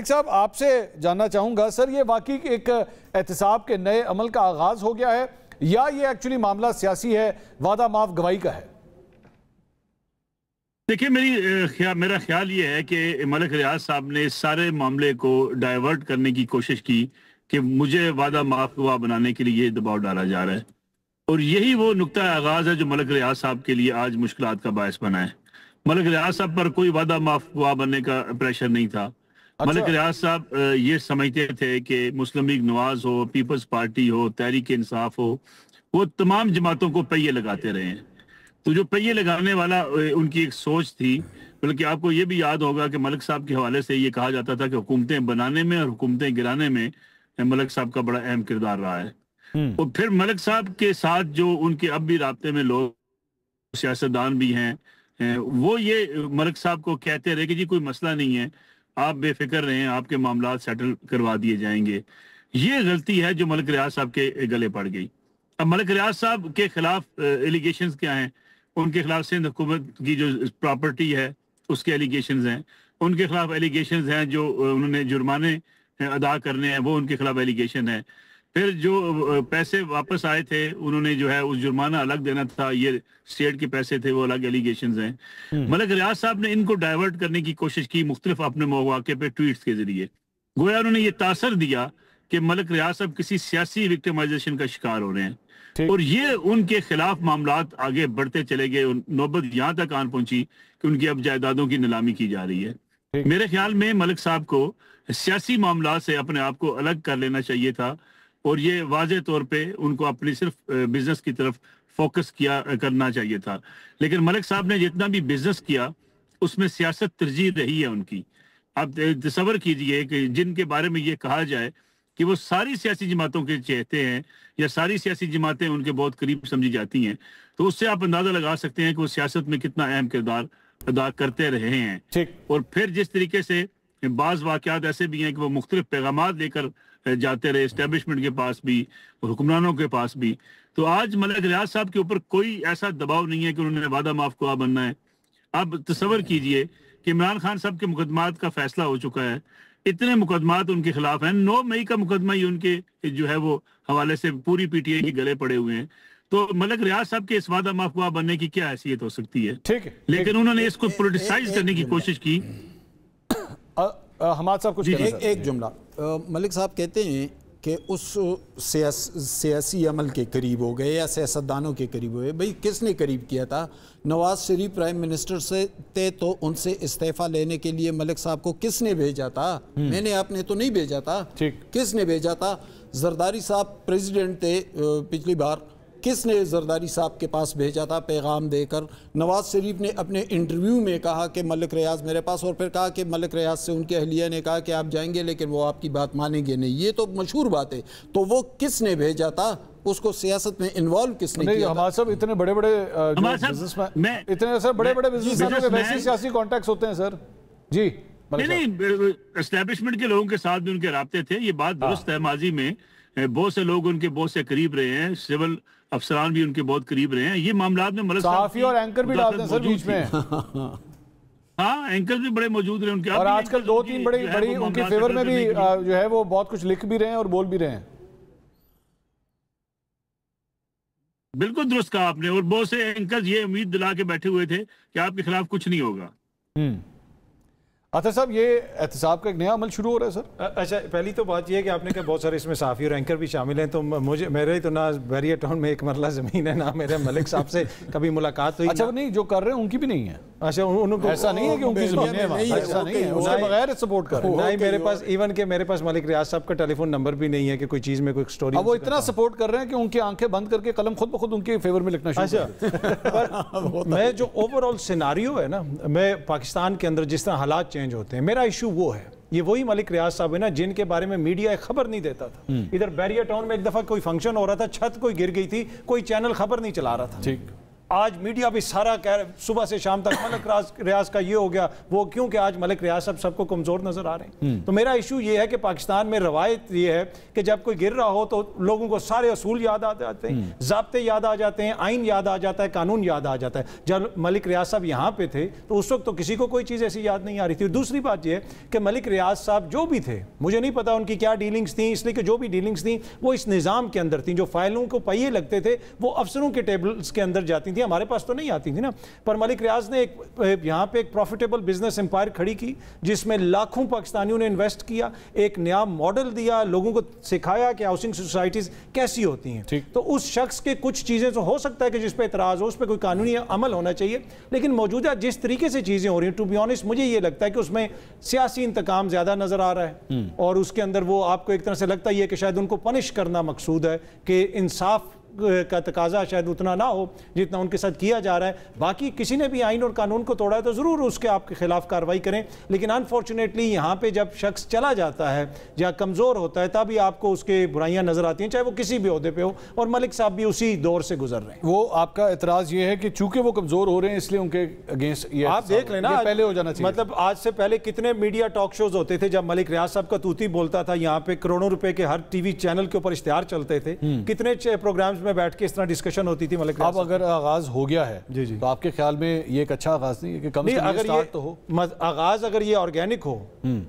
صاحب آپ سے جاننا چاہوں گا سر، یہ واقعی ایک احتساب کے نئے عمل کا آغاز ہو گیا ہے یا یہ ایکچولی معاملہ سیاسی ہے، وعدہ معاف گواہی کا ہے؟ دیکھیں میرا خیال یہ ہے کہ ملک ریاض صاحب نے سارے معاملے کو ڈائیورٹ کرنے کی کوشش کی کہ مجھے وعدہ معاف گواہ بنانے کے لیے دباؤ ڈالا جا رہا ہے، اور یہی وہ نقطہ آغاز ہے جو ملک ریاض صاحب کے لیے آج مشکلات کا باعث بنا ہے. ملک ریاض صاحب پر کوئی وعدہ معاف گواہ بننے کا پریشر نہیں تھا. ملک ریاض صاحب یہ سمجھتے تھے کہ مسلم لیگ نواز ہو، پیپلز پارٹی ہو، تحریک انصاف ہو، وہ تمام جماعتوں کو پہیے لگاتے رہے ہیں. تو جو پہیے لگانے والا ان کی ایک سوچ تھی. بلکہ آپ کو یہ بھی یاد ہوگا کہ ملک صاحب کے حوالے سے یہ کہا جاتا تھا کہ حکومتیں بنانے میں اور حکومتیں گرانے میں ملک صاحب کا بڑا اہم کردار رہا ہے. اور پھر ملک صاحب کے ساتھ جو ان کے اب بھی رابطے میں لوگ سیاستدان بھی ہیں وہ یہ ملک صاحب کو کہتے رہے کہ جی کوئی مسئلہ نہیں ہے, آپ بے فکر رہیں, آپ کے معاملات سیٹل کروا دیے جائیں گے. یہ غلطی ہے جو ملک ریاض صاحب کے گلے پڑ گئی. اب ملک ریاض صاحب کے خلاف ایلیگیشنز کیا ہیں؟ ان کے خلاف سندھ حکومت کی جو پراپرٹی ہے اس کے ایلیگیشنز ہیں. ان کے خلاف ایلیگیشنز ہیں جو انہوں نے جرمانے ادا کرنے ہیں, وہ ان کے خلاف ایلیگیشن ہے. پھر جو پیسے واپس آئے تھے انہوں نے جو ہے اس جرمانہ الگ دینا تھا, یہ اسٹیٹ کے پیسے تھے, وہ الگ ایلیگیشنز ہیں. ملک ریاض صاحب نے ان کو ڈائیورٹ کرنے کی کوشش کی مختلف اپنے مواقع پہ ٹویٹس کے ذریعے. گویا انہوں نے یہ تاثر دیا کہ ملک ریاض صاحب کسی سیاسی وکٹمائزیشن کا شکار ہو رہے ہیں. اور یہ ان کے خلاف معاملات آگے بڑھتے چلے گئے. نوبت یہاں تک آن پہنچی کہ ان کی اب جائیدادوں کی نیلامی کی جا رہی ہے. میرے خیال میں ملک صاحب کو سیاسی معاملات سے اپنے آپ کو الگ کر لینا چاہیے تھا, اور یہ واضح طور پہ ان کو اپنی صرف بزنس کی طرف فوکس کرنا چاہیے تھا. لیکن ملک صاحب نے جتنا بھی بزنس کیا اس میں سیاست ترجیح رہی ہے ان کی. اب تصور کیجئے کہ جن کے بارے میں یہ کہا جائے کہ وہ ساری سیاسی جماعتوں کے چہتے ہیں یا ساری سیاسی جماعتیں ان کے بہت قریب سمجھی جاتی ہیں, تو اس سے آپ اندازہ لگا سکتے ہیں کہ وہ سیاست میں کتنا اہم کردار ادا کرتے رہے ہیں. اور پھر جس طریقے سے بعض واقعات ایسے بھی ہیں کہ وہ مختلف پیغامات لے کر جاتے رہے اسٹیبلشمنٹ کے پاس بھی اور حکمرانوں کے پاس بھی. تو آج ملک ریاض صاحب کے اوپر کوئی ایسا دباؤ نہیں ہے کہ انہوں نے وعدہ معاف خواہ بننا ہے. اب تصور کیجئے کہ عمران خان صاحب کے مقدمات کا فیصلہ ہو چکا ہے, اتنے مقدمات ان کے خلاف ہیں. 9 مئی کا مقدمہ ہی ان کے جو ہے وہ حوالے سے پوری پی ٹی آئی کے گلے پڑے ہوئے ہیں. تو ملک ریاض صاحب کے اس وعدہ معاف خواہ بننے کی کیا حیثیت ہو سکتی ہے؟ لیکن انہوں نے اس کو پولیٹیسائز کرنے کی کوشش کی. حماد صاحب کچھ ایک جملہ. ملک صاحب کہتے ہیں کہ اس سیاسی عمل کے قریب ہو گئے یا سیاستدانوں کے قریب ہوئے. بھئی کس نے قریب کیا تھا؟ نواز شریف پرائم منسٹر سے تھے تو ان سے استعفیٰ لینے کے لیے ملک صاحب کو کس نے بھیجا تھا؟ میں نے, آپ نے تو نہیں بھیجا تھا. کس نے بھیجا تھا؟ زرداری صاحب پریزیڈنٹ تھے پچھلی بار, کس نے زرداری صاحب کے پاس بھیجا تھا پیغام دے کر؟ نواز شریف نے اپنے انٹرویو میں کہا کہ ملک ریاض میرے پاس, اور پھر کہا کہ ملک ریاض سے ان کے اہلیہ نے کہا کہ آپ جائیں گے لیکن وہ آپ کی بات مانیں گے نہیں. یہ تو مشہور بات ہے. تو وہ کس نے بھیجا تھا؟ اس کو سیاست میں انوالو کس نے کیا؟ ہمارے صاحب اتنے بڑے بڑے بزنس مین, اتنے سر بڑے بڑے بزنس مینوں کے ویسے سیاسی کانٹیکٹس ہوتے ہیں سر. جی نہیں, اسٹیبلشمنٹ کے لوگوں کے ساتھ بھی ان کے رابطے تھے, یہ بات درست ہے. ماضی میں بہت سے لوگ ان کے بہت سے قریب رہے ہیں, سول افسران بھی ان کے بہت قریب رہے ہیں. یہ معاملات میں ملک صحافی اور اینکر بھی ڈالتے ہیں سر بیچ میں. ہاں, اینکر بھی بڑے موجود رہے ان کے, اور آج کل 2-3 بڑی ان کے فیور میں بھی جو ہے وہ بہت کچھ لکھ بھی رہے ہیں اور بول بھی رہے ہیں. بالکل درست کہا آپ نے. اور بہت سے اینکرز یہ امید دلا کے بیٹھے ہوئے تھے کہ آپ کے خلاف کچھ نہیں ہوگا. اطہر صاحب, یہ احتساب کا ایک نیا عمل شروع ہو رہا ہے سر. اچھا, پہلی تو بات یہ ہے کہ آپ نے کہا بہت سارے اس میں صحافی اور اینکر بھی شامل ہیں, تو مجھے میرے تو نہ بیریئر ٹاؤن میں ایک مرلہ زمین ہے, نہ میرے ملک صاحب سے کبھی ملاقات ہوئی. اچھا, نہیں جو کر رہے ہیں ان کی بھی نہیں ہے. اچھا, ان کو ایسا نہیں ہے کہ ان کی زمین ہے, ایسا نہیں ہے, اس کے بغیر سپورٹ کر رہے ہیں. نہیں, میرے پاس ایون کہ میرے پاس ملک ریاض صاحب کا ٹیلی فون نمبر بھی نہیں ہے کہ کوئی چیز میں کوئی سٹوری. اب وہ اتنا سپورٹ کر رہے ہیں کہ ان کی آنکھیں بند کر کے قلم خود بخود ان کے فیور میں لکھنا شروع کر دیں. میں جو اوور آل سیناریو ہے نا, میں پاکستان کے اندر جس طرح حالات چینج ہوتے ہیں, میرا ایشو وہ ہے. یہ وہی ملک ریاض صاحب ہے نا جن کے بارے میں میڈیا ایک خبر نہیں دیتا تھا. ادھر بیریئر ٹاؤن میں ایک دفعہ کوئی فنکشن ہو رہا تھا, چھت کوئی گر گئی تھی, کوئی چینل خبر نہیں چلا رہا تھا. آج میڈیا بھی سارا کہہ رہا ہے صبح سے شام تک ملک ریاض کا یہ ہو گیا وہ, کیونکہ آج ملک ریاض سب کو کمزور نظر آ رہے ہیں. تو میرا ایشو یہ ہے کہ پاکستان میں روایت یہ ہے کہ جب کوئی گر رہا ہو تو لوگوں کو سارے اصول یاد آ جاتے ہیں, ضابطے یاد آ جاتے ہیں, آئین یاد آ جاتا ہے, قانون یاد آ جاتا ہے. جب ملک ریاض صاحب یہاں پہ تھے تو اس وقت تو کسی کو کوئی چیز ایسی یاد نہیں آ رہی تھی. دوسری بات یہ ہے کہ ملک ریاض صاحب جو بھی تھے, مجھے نہیں پتا ان کی کیا ڈیلنگز تھیں, اس لیے کہ جو بھی ڈیلنگز تھیں وہ اس نظام کے اندر تھیں. جو فائلوں کو پہیے لگتے تھے وہ افسروں کے ٹیبلز کے اندر جاتی تھیں, ہمارے پاس تو نہیں آتی تھی نا. پر ملک ریاض نے یہاں پہ ایک پروفیٹیبل بزنس امپائر کھڑی کی جس میں لاکھوں پاکستانیوں نے انویسٹ کیا, ایک نیا ماڈل دیا, لوگوں کو سکھایا کہ ہاؤسنگ سوسائٹیز کیسی ہوتی ہیں. تو اس شخص کے کچھ چیزیں تو ہو سکتا ہے کہ جس پہ اعتراض ہو, اس پہ کوئی قانونی عمل ہونا چاہیے, لیکن موجودہ جس طریقے سے چیزیں ہو رہی ہیں, ٹو بی آنیسٹ مجھے یہ لگتا ہے کہ اس میں سیاسی انتقام زیادہ نظر آ رہا ہے, اور اس کے اندر وہ آپ کو ایک طرح سے لگتا ہے کہ شاید ان کو پنش کرنا مقصود ہے کہ انصاف کا تقاضا شاید اتنا نہ ہو جتنا ان کے ساتھ کیا جا رہا ہے. باقی کسی نے بھی آئین اور قانون کو توڑا ہے تو ضرور اس کے آپ کے خلاف کارروائی کریں, لیکن انفارچونیٹلی یہاں پہ جب شخص چلا جاتا ہے یا کمزور ہوتا ہے تب ہی آپ کو اس کے برائیاں نظر آتی ہیں, چاہے وہ کسی بھی عہدے پہ ہو, اور ملک صاحب بھی اسی دور سے گزر رہے ہیں. وہ آپ کا اعتراض یہ ہے کہ چونکہ وہ کمزور ہو رہے ہیں اس لیے ان کے اگینسٹ یہ آپ دیکھ لیں نا, پہلے ہو جانا چاہیے. مطلب آج سے پہلے کتنے میڈیا ٹاک شوز ہوتے تھے جب ملک ریاض صاحب کا توتی بولتا تھا, یہاں پہ کروڑوں روپے کے ہر ٹی وی چینل کے اوپر اشتہار چلتے تھے, کتنے پروگرامز میں بیٹھ کے اس طرح ڈسکشن ہوتی تھی ملک ریاض. اب اگر آغاز ہو گیا ہے جی جی تو آپ کے خیال میں یہ ایک اچھا آغاز نہیں ہے کہ کم سے کم سٹارٹ تو ہو؟ آغاز اگر یہ آرگینک ہو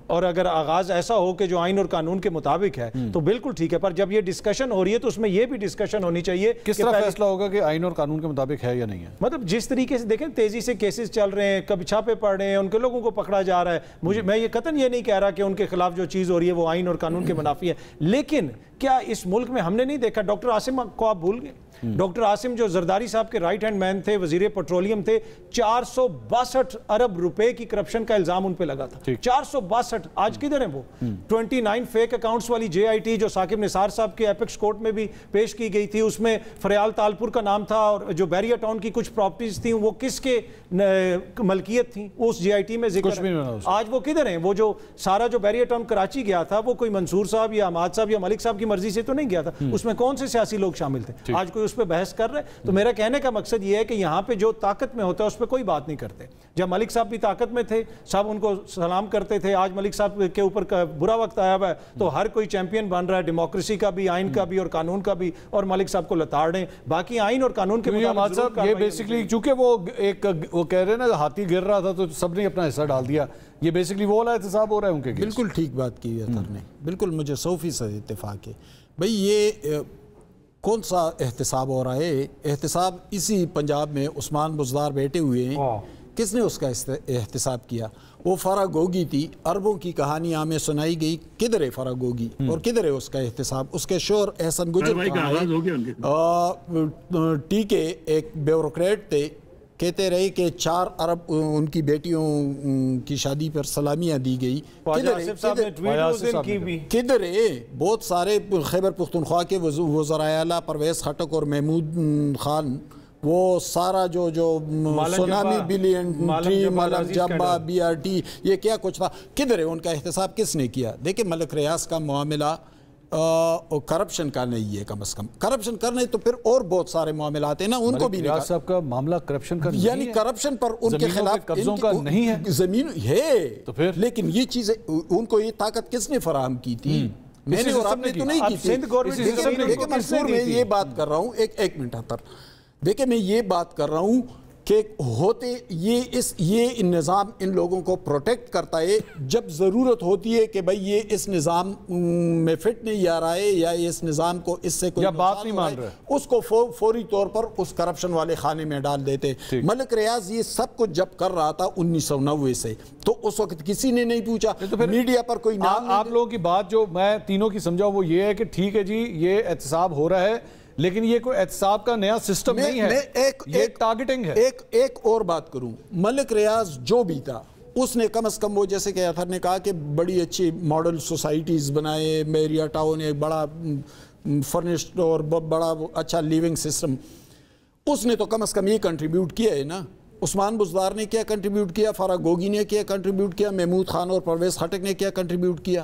اور اگر آغاز ایسا ہو کہ جو آئین اور قانون کے مطابق ہے تو بالکل ٹھیک ہے, پر جب یہ ڈسکشن ہو رہی ہے تو اس میں یہ بھی ڈسکشن ہونی چاہیے کس طرح فیصلہ ہوگا کہ آئین اور قانون کے مطابق ہے یا نہیں ہے. مطلب جس طریقے سے دیکھیں تیزی سے کیسز چل رہے ہیں, کبھی چھاپے پڑ رہے ہیں, ان کے لوگوں کو پکڑا جا رہا ہے. میں یہ قطعاً یہ نہیں کہہ رہا کہ ان کے خلاف جو چیز ہو رہی ہے وہ آئین اور قانون کے منافی ہے, لیکن کیا اس ملک میں ہم نے نہیں دیکھا, ڈاکٹر عاصم کو آپ بھول گئے, ڈاکٹر عاصم جو زرداری صاحب کے رائٹ ہینڈ مین تھے, وزیر پیٹرولیم تھے, 462 ارب روپے کی کرپشن کا الزام ان پہ لگا تھا. 462. آج کدھر ہیں وہ؟ 29 فیک اکاؤنٹس والی جے آئی ٹی جو ثاقب نثار صاحب کے ایپکس کورٹ میں بھی پیش کی گئی تھی, اس میں فریال تالپور کا نام تھا, اور جو بیریا ٹاؤن کی کچھ پراپرٹیز تھیں وہ کس کے ملکیت تھیں اس جے آئی ٹی میں ذکر ہے. آج وہ کدھر ہیں؟ وہ جو سارا جو بیریا ٹاؤن کراچی گیا تھا وہ کوئی منصور صاحب یا حماد صاحب یا ملک صاحب کی مرضی سے تو نہیں گیا تھا, اس میں کون سے سیاسی لوگ شامل تھے؟ آج کوئی اس پہ بحث کر رہے. تو میرا کہنے کا مقصد یہ ہے کہ یہاں پہ جو طاقت میں ہوتا ہے اس پہ کوئی بات نہیں کرتے. جب ملک صاحب بھی طاقت میں تھے سب ان کو سلام کرتے تھے, آج ملک صاحب کے اوپر برا وقت آیا ہوا ہے تو ہر کوئی چیمپئن بن رہا ہے ڈیموکریسی کا بھی, آئین کا بھی اور قانون کا بھی, اور ملک صاحب کو لتاڑ رہے ہیں. باقی آئین اور قانون کے مطابق یہ بیسیکلی چونکہ وہ کہہ رہے ہیں نا ہاتھی گر رہا تھا تو سب نے اپنا حصہ ڈال دیا, یہ بیسیکلی وہ والا احتساب ہو رہا ہے ان کے. بالکل ٹھیک بات کی ہے سر نے, بالکل مجھے 100% اتفاق ہے. بھئی یہ کون سا احتساب ہو رہا ہے؟ احتساب اسی پنجاب میں عثمان بزدار بیٹھے ہوئے ہیں, کس نے اس کا احتساب کیا؟ وہ فرا گوگی تھی, اربوں کی کہانی ہمیں سنائی گئی, کدھر ہے فرا گوگی اور کدھر ہے اس کا احتساب؟ اس کے شور احسن گجر ٹیکے ایک بیوروکریٹ تھے, کہتے رہے کہ 4 ارب ان کی بیٹیوں کی شادی پر سلامیاں دی گئی. کدھر ہے؟ بہت سارے خیبر پختونخوا کے وزرائے اعلیٰ پرویز خٹک اور محمود خان, وہ سارا جو سونامی بلین ٹری ملک جمبا بی آر ٹی یہ کیا کچھ تھا, کدھر ہے ان کا احتساب؟ کس نے کیا؟ دیکھیں ملک ریاض کا معاملہ کرپشن کا نہیں ہے, کم از کم کرپشن کرنے تو پھر اور بہت سارے معاملات ہیں نا, ان کو بھی ریاض صاحب کا معاملہ کرپشن کا نہیں ہے, یعنی کرپشن پر ان کے خلاف قبضوں کا نہیں ہے, زمین ہے تو پھر لیکن یہ چیزیں ان کو یہ طاقت کس نے فراہم کی تھی؟ میں نے اور آپ نے تو نہیں کی تھی. دیکھیں منصور میں یہ بات کر رہا ہوں, ایک منٹ پر دیکھیں میں یہ بات کر رہا ہوں کہ ہوتے یہ نظام ان لوگوں کو پروٹیکٹ کرتا ہے جب ضرورت ہوتی ہے کہ بھئی یہ اس نظام میں فٹ نہیں آ رہا ہے یا اس نظام کو اس سے کوئی بات نہیں مان رہا ہے, اس کو فوری طور پر اس کرپشن والے خانے میں ڈال دیتے. ملک ریاض یہ سب کچھ جب کر رہا تھا 1990 سے تو اس وقت کسی نے نہیں پوچھا, میڈیا پر کوئی نام. آپ لوگوں کی بات جو میں تینوں کی سمجھا وہ یہ ہے کہ ٹھیک ہے جی یہ احتساب ہو رہا ہے لیکن یہ کوئی احتساب کا نیا سسٹم نہیں ہے, یہ ٹارگٹنگ ہے. ایک اور بات کروں, ملک ریاض جو بھی تھا اس نے کم از کم وہ جیسے کہ اتھر نے کہا کہ بڑی اچھی ماڈل سوسائٹیز بنائے, میریا ٹاؤن ایک بڑا فرنشڈ اور بڑا اچھا لیونگ سسٹم, اس نے تو کم از کم یہ کنٹریبیوٹ کیا ہے نا. عثمان بزدار نے کیا کنٹریبیوٹ کیا, فرا گوگی نے کیا کنٹریبیوٹ کیا, محمود خان اور پرویز خٹک نے کیا کنٹریبیوٹ کیا.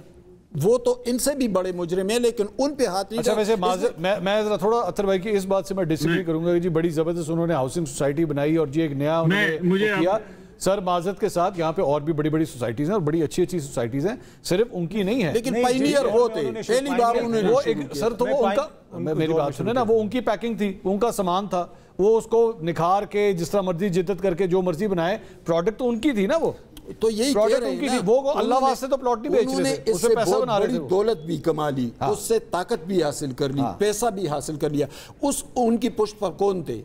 وہ تو ان سے بھی بڑے مجرم ہیں لیکن ان پہ ہاتھ نہیں. اچھا ویسے میں ذرا تھوڑا اطہر بھائی کی اس بات سے میں ڈس ایگری کروں گا کہ جی بڑی زبردست انہوں نے ہاؤسنگ سوسائٹی بنائی اور جی ایک نیا انہوں نے کیا. سر معذرت کے ساتھ یہاں پہ اور بھی بڑی بڑی سوسائٹیز ہیں اور بڑی اچھی اچھی سوسائٹیز ہیں, صرف ان کی نہیں ہے لیکن پائنیئر وہ تھے, پہلی بار انہوں نے وہ ایک سر تو وہ ان کا, میری بات سنیں نا, وہ ان کی پیکنگ تھی, ان کا سامان تھا, وہ اس کو نکھار کے جس طرح مرضی جدت کر کے جو مرضی بنائے, پروڈکٹ تو ان کی تھی نا. وہ تو یہی کہہ رہے ہیں نا, وہ اللہ واسطے تو پلاٹ نہیں بیچ رہے تھے, اس سے پیسہ بنا رہے تھے, دولت بھی کما لی, اس سے طاقت بھی حاصل کر لی, پیسہ بھی حاصل کر لیا. ان کی پشت پر کون تھے؟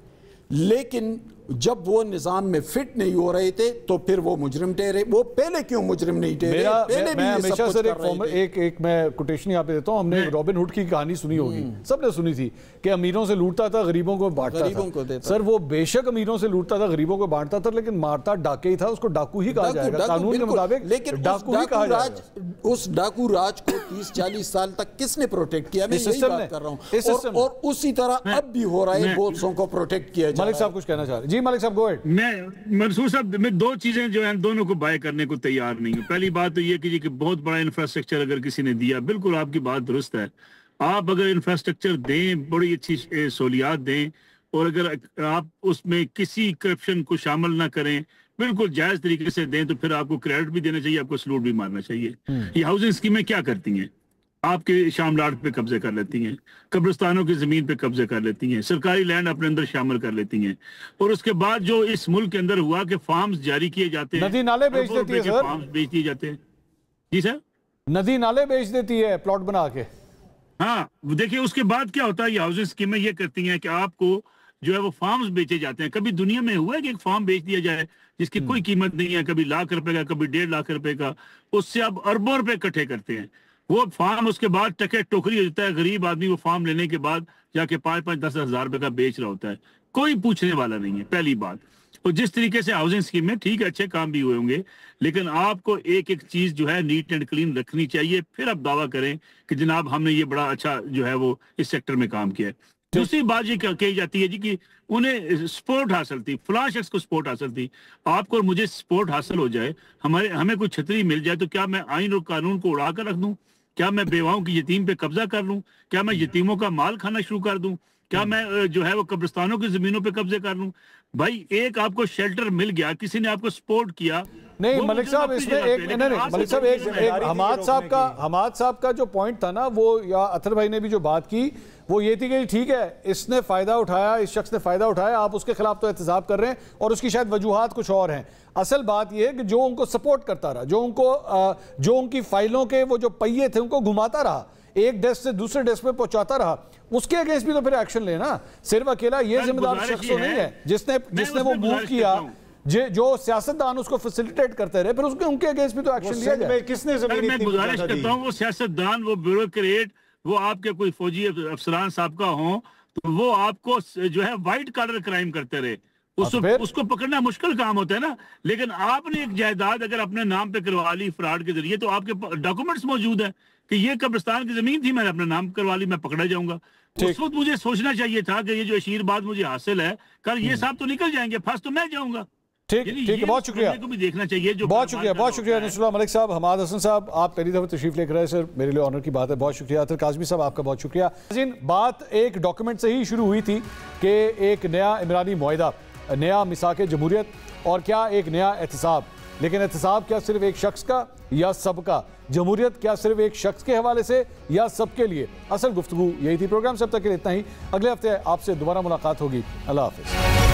لیکن جب وہ نظام میں فٹ نہیں ہو رہے تھے تو پھر وہ مجرم ٹھہرے. وہ پہلے کیوں مجرم نہیں ٹھہرے؟ پہلے بھی یہ سب کچھ کر رہے تھے. میں کوٹیشن یہاں پہ دیتا ہوں. ہم نے رابن ہوڈ کی کہانی سنی ہوگی, سب نے سنی تھی کہ امیروں سے لوٹتا تھا, غریبوں کو بانٹتا تھا. سر وہ بے شک امیروں سے لوٹتا تھا, غریبوں کو بانٹتا تھا, لیکن مارتا ڈاکے ہی تھا. اس کو ڈاکو ہی کہا جائے گا قانون کے مطابق. لیکن اس ڈاکو راج کو 30-40 سال تک کس نے پروٹیکٹ کیا؟ میں یہی بات کر رہا ہوں. اور اسی طرح اب بھی ہو رہا ہے, بوتسوں کو پروٹیکٹ کیا جا رہا ہے. ملک صاحب کچھ کہنا چاہ رہے ہیں؟ جی ملک صاحب گو اہیڈ. میں منصور صاحب, میں دو چیزیں جو ہیں دونوں کو بائے کرنے کو تیار نہیں ہوں. پہلی بات تو یہ کہ بہت بڑا انفراسٹرکچر اگر کسی نے دیا, بالکل آپ کی بات درست ہے. آپ اگر انفراسٹرکچر دیں, بڑی اچھی سہولیات دیں, اور اگر آپ اس میں کسی کرپشن کو شامل نہ کریں, بالکل جائز طریقے سے دیں, تو پھر آپ کو کریڈٹ بھی دینا چاہیے, آپ کو سلوٹ بھی مارنا چاہیے. یہ ہاؤسنگ اسکیمیں کیا کرتی ہیں؟ آپ کے شاملاٹ پہ قبضے کر لیتی ہیں, قبرستانوں کی زمین پہ قبضے کر لیتی ہیں, سرکاری لینڈ اپنے اندر شامل کر لیتی ہیں, اور اس کے بعد جو اس ملک کے اندر ہوا کہ فارمز جاری کیے جاتے ہیں, ندی نالے بیچ دیتی ہے سر, فارمز بیچ دیے جاتے ہیں. جی سر, ندی نالے بیچ دیتی ہے پلاٹ بنا کے. ہاں دیکھیں اس کے بعد کیا ہوتا ہے, یہ ہاؤسنگ اسکیمیں یہ کرتی ہیں کہ آپ کو جو ہے وہ فارمز بیچے جاتے ہیں. کبھی دنیا میں ہوا ہے کہ ایک فارم بیچ دیا جائے جس کی کوئی قیمت نہیں ہے, کبھی لاکھ روپے کا, کبھی 1.5 لاکھ روپے کا, اس سے آپ اربوں روپے اکٹھے کرتے ہیں. وہ فارم اس کے بعد ٹکے ٹوکری ہو جاتا ہے, غریب آدمی وہ فارم لینے کے بعد جا کے 5-10 ہزار روپے کا بیچ رہا ہوتا ہے, کوئی پوچھنے والا نہیں ہے. پہلی بات. اور جس طریقے سے ہاؤسنگ اسکیم میں ٹھیک ہے اچھے کام بھی ہوئے ہوں گے, لیکن آپ کو ایک ایک چیز جو ہے نیٹ اینڈ کلین رکھنی چاہیے, پھر آپ دعویٰ کریں کہ جناب ہم نے یہ بڑا اچھا جو ہے وہ اس سیکٹر میں کام کیا ہے. دوسری بات یہ کہی جاتی ہے جی کہ انہیں سپورٹ حاصل تھی, فلاں شخص کو سپورٹ حاصل تھی. آپ کو اور مجھے سپورٹ حاصل ہو جائے, ہمیں کوئی چھتری مل جائے, تو کیا میں آئین اور قانون کو اڑا کر رکھ دوں؟ کیا میں بیواؤں کی یتیم پہ قبضہ کر لوں؟ کیا میں یتیموں کا مال کھانا شروع کر دوں؟ کیا میں جو ہے وہ قبرستانوں کی زمینوں پہ قبضے کر لوں؟ بھائی ایک آپ کو شیلٹر مل گیا, کسی نے آپ کو سپورٹ کیا. نہیں ملک صاحب, اس میں ایک ملک صاحب ایک حماد صاحب کا جو پوائنٹ تھا نا, وہ یا اطہر بھائی نے بھی جو بات کی وہ یہ تھی کہ ٹھیک ہے اس نے فائدہ اٹھایا, اس شخص نے فائدہ اٹھایا, آپ اس کے خلاف تو احتجاج کر رہے ہیں, اور اس کی شاید وجوہات کچھ اور ہیں. اصل بات یہ ہے کہ جو ان کو سپورٹ کرتا رہا, جو ان کی فائلوں کے وہ جو پہیے تھے ان کو گھماتا رہا, ایک ڈیسک سے دوسرے ڈیسک پہ پہنچاتا رہا, اس کے اگینسٹ بھی تو پھر ایکشن لینا. صرف اکیلا یہ ذمہ دار شخص تو نہیں ہے جس نے وہ موو کیا, جو سیاستدان اس کو فیسیلیٹیٹ کرتے رہے, پھر ان کے اگینسٹ بھی تو ایکشن لیا جائے. کس نے میں گزارش کرتا ہوں, وہ سیاستدان, وہ بیوروکریٹ, وہ آپ کے کوئی فوجی افسران سابقہ ہوں, تو وہ آپ کو جو ہے وائٹ کالر کرائم کرتے رہے, اس کو پکڑنا مشکل کام ہوتا ہے نا. لیکن آپ نے ایک جائیداد اگر اپنے نام پہ کروا لی فراڈ کے ذریعے, تو آپ کے ڈاکومنٹس موجود ہیں کہ یہ قبرستان کی زمین تھی, میں نے اپنا نام کروا لی, میں پکڑا جاؤں گا. اس وقت مجھے سوچنا چاہیے تھا کہ یہ جو اشیر بات مجھے حاصل ہے, کل یہ صاحب تو نکل جائیں گے, پھنس تو میں جاؤں گا. ٹھیک ہے, بہت شکریہ, بہت شکریہ نصر اللہ ملک صاحب. حماد حسن صاحب, آپ پہلی دفعہ تشریف لے کر رہے سر, میرے لیے آنر کی بات ہے, بہت شکریہ. اطہر کاظمی صاحب آپ کا بہت شکریہ. بات ایک ڈاکیومنٹ سے ہی شروع ہوئی تھی کہ ایک نیا عمرانی معاہدہ, نیا میثاق جمہوریت, اور کیا ایک نیا احتساب. لیکن احتساب کیا صرف ایک شخص کا یا سب کا؟ جمہوریت کیا صرف ایک شخص کے حوالے سے یا سب کے لیے؟ اصل گفتگو یہی تھی. پروگرام سے اب تک کے لیے اتنا ہی. اگلے ہفتے آپ سے دوبارہ ملاقات ہوگی. اللہ حافظ.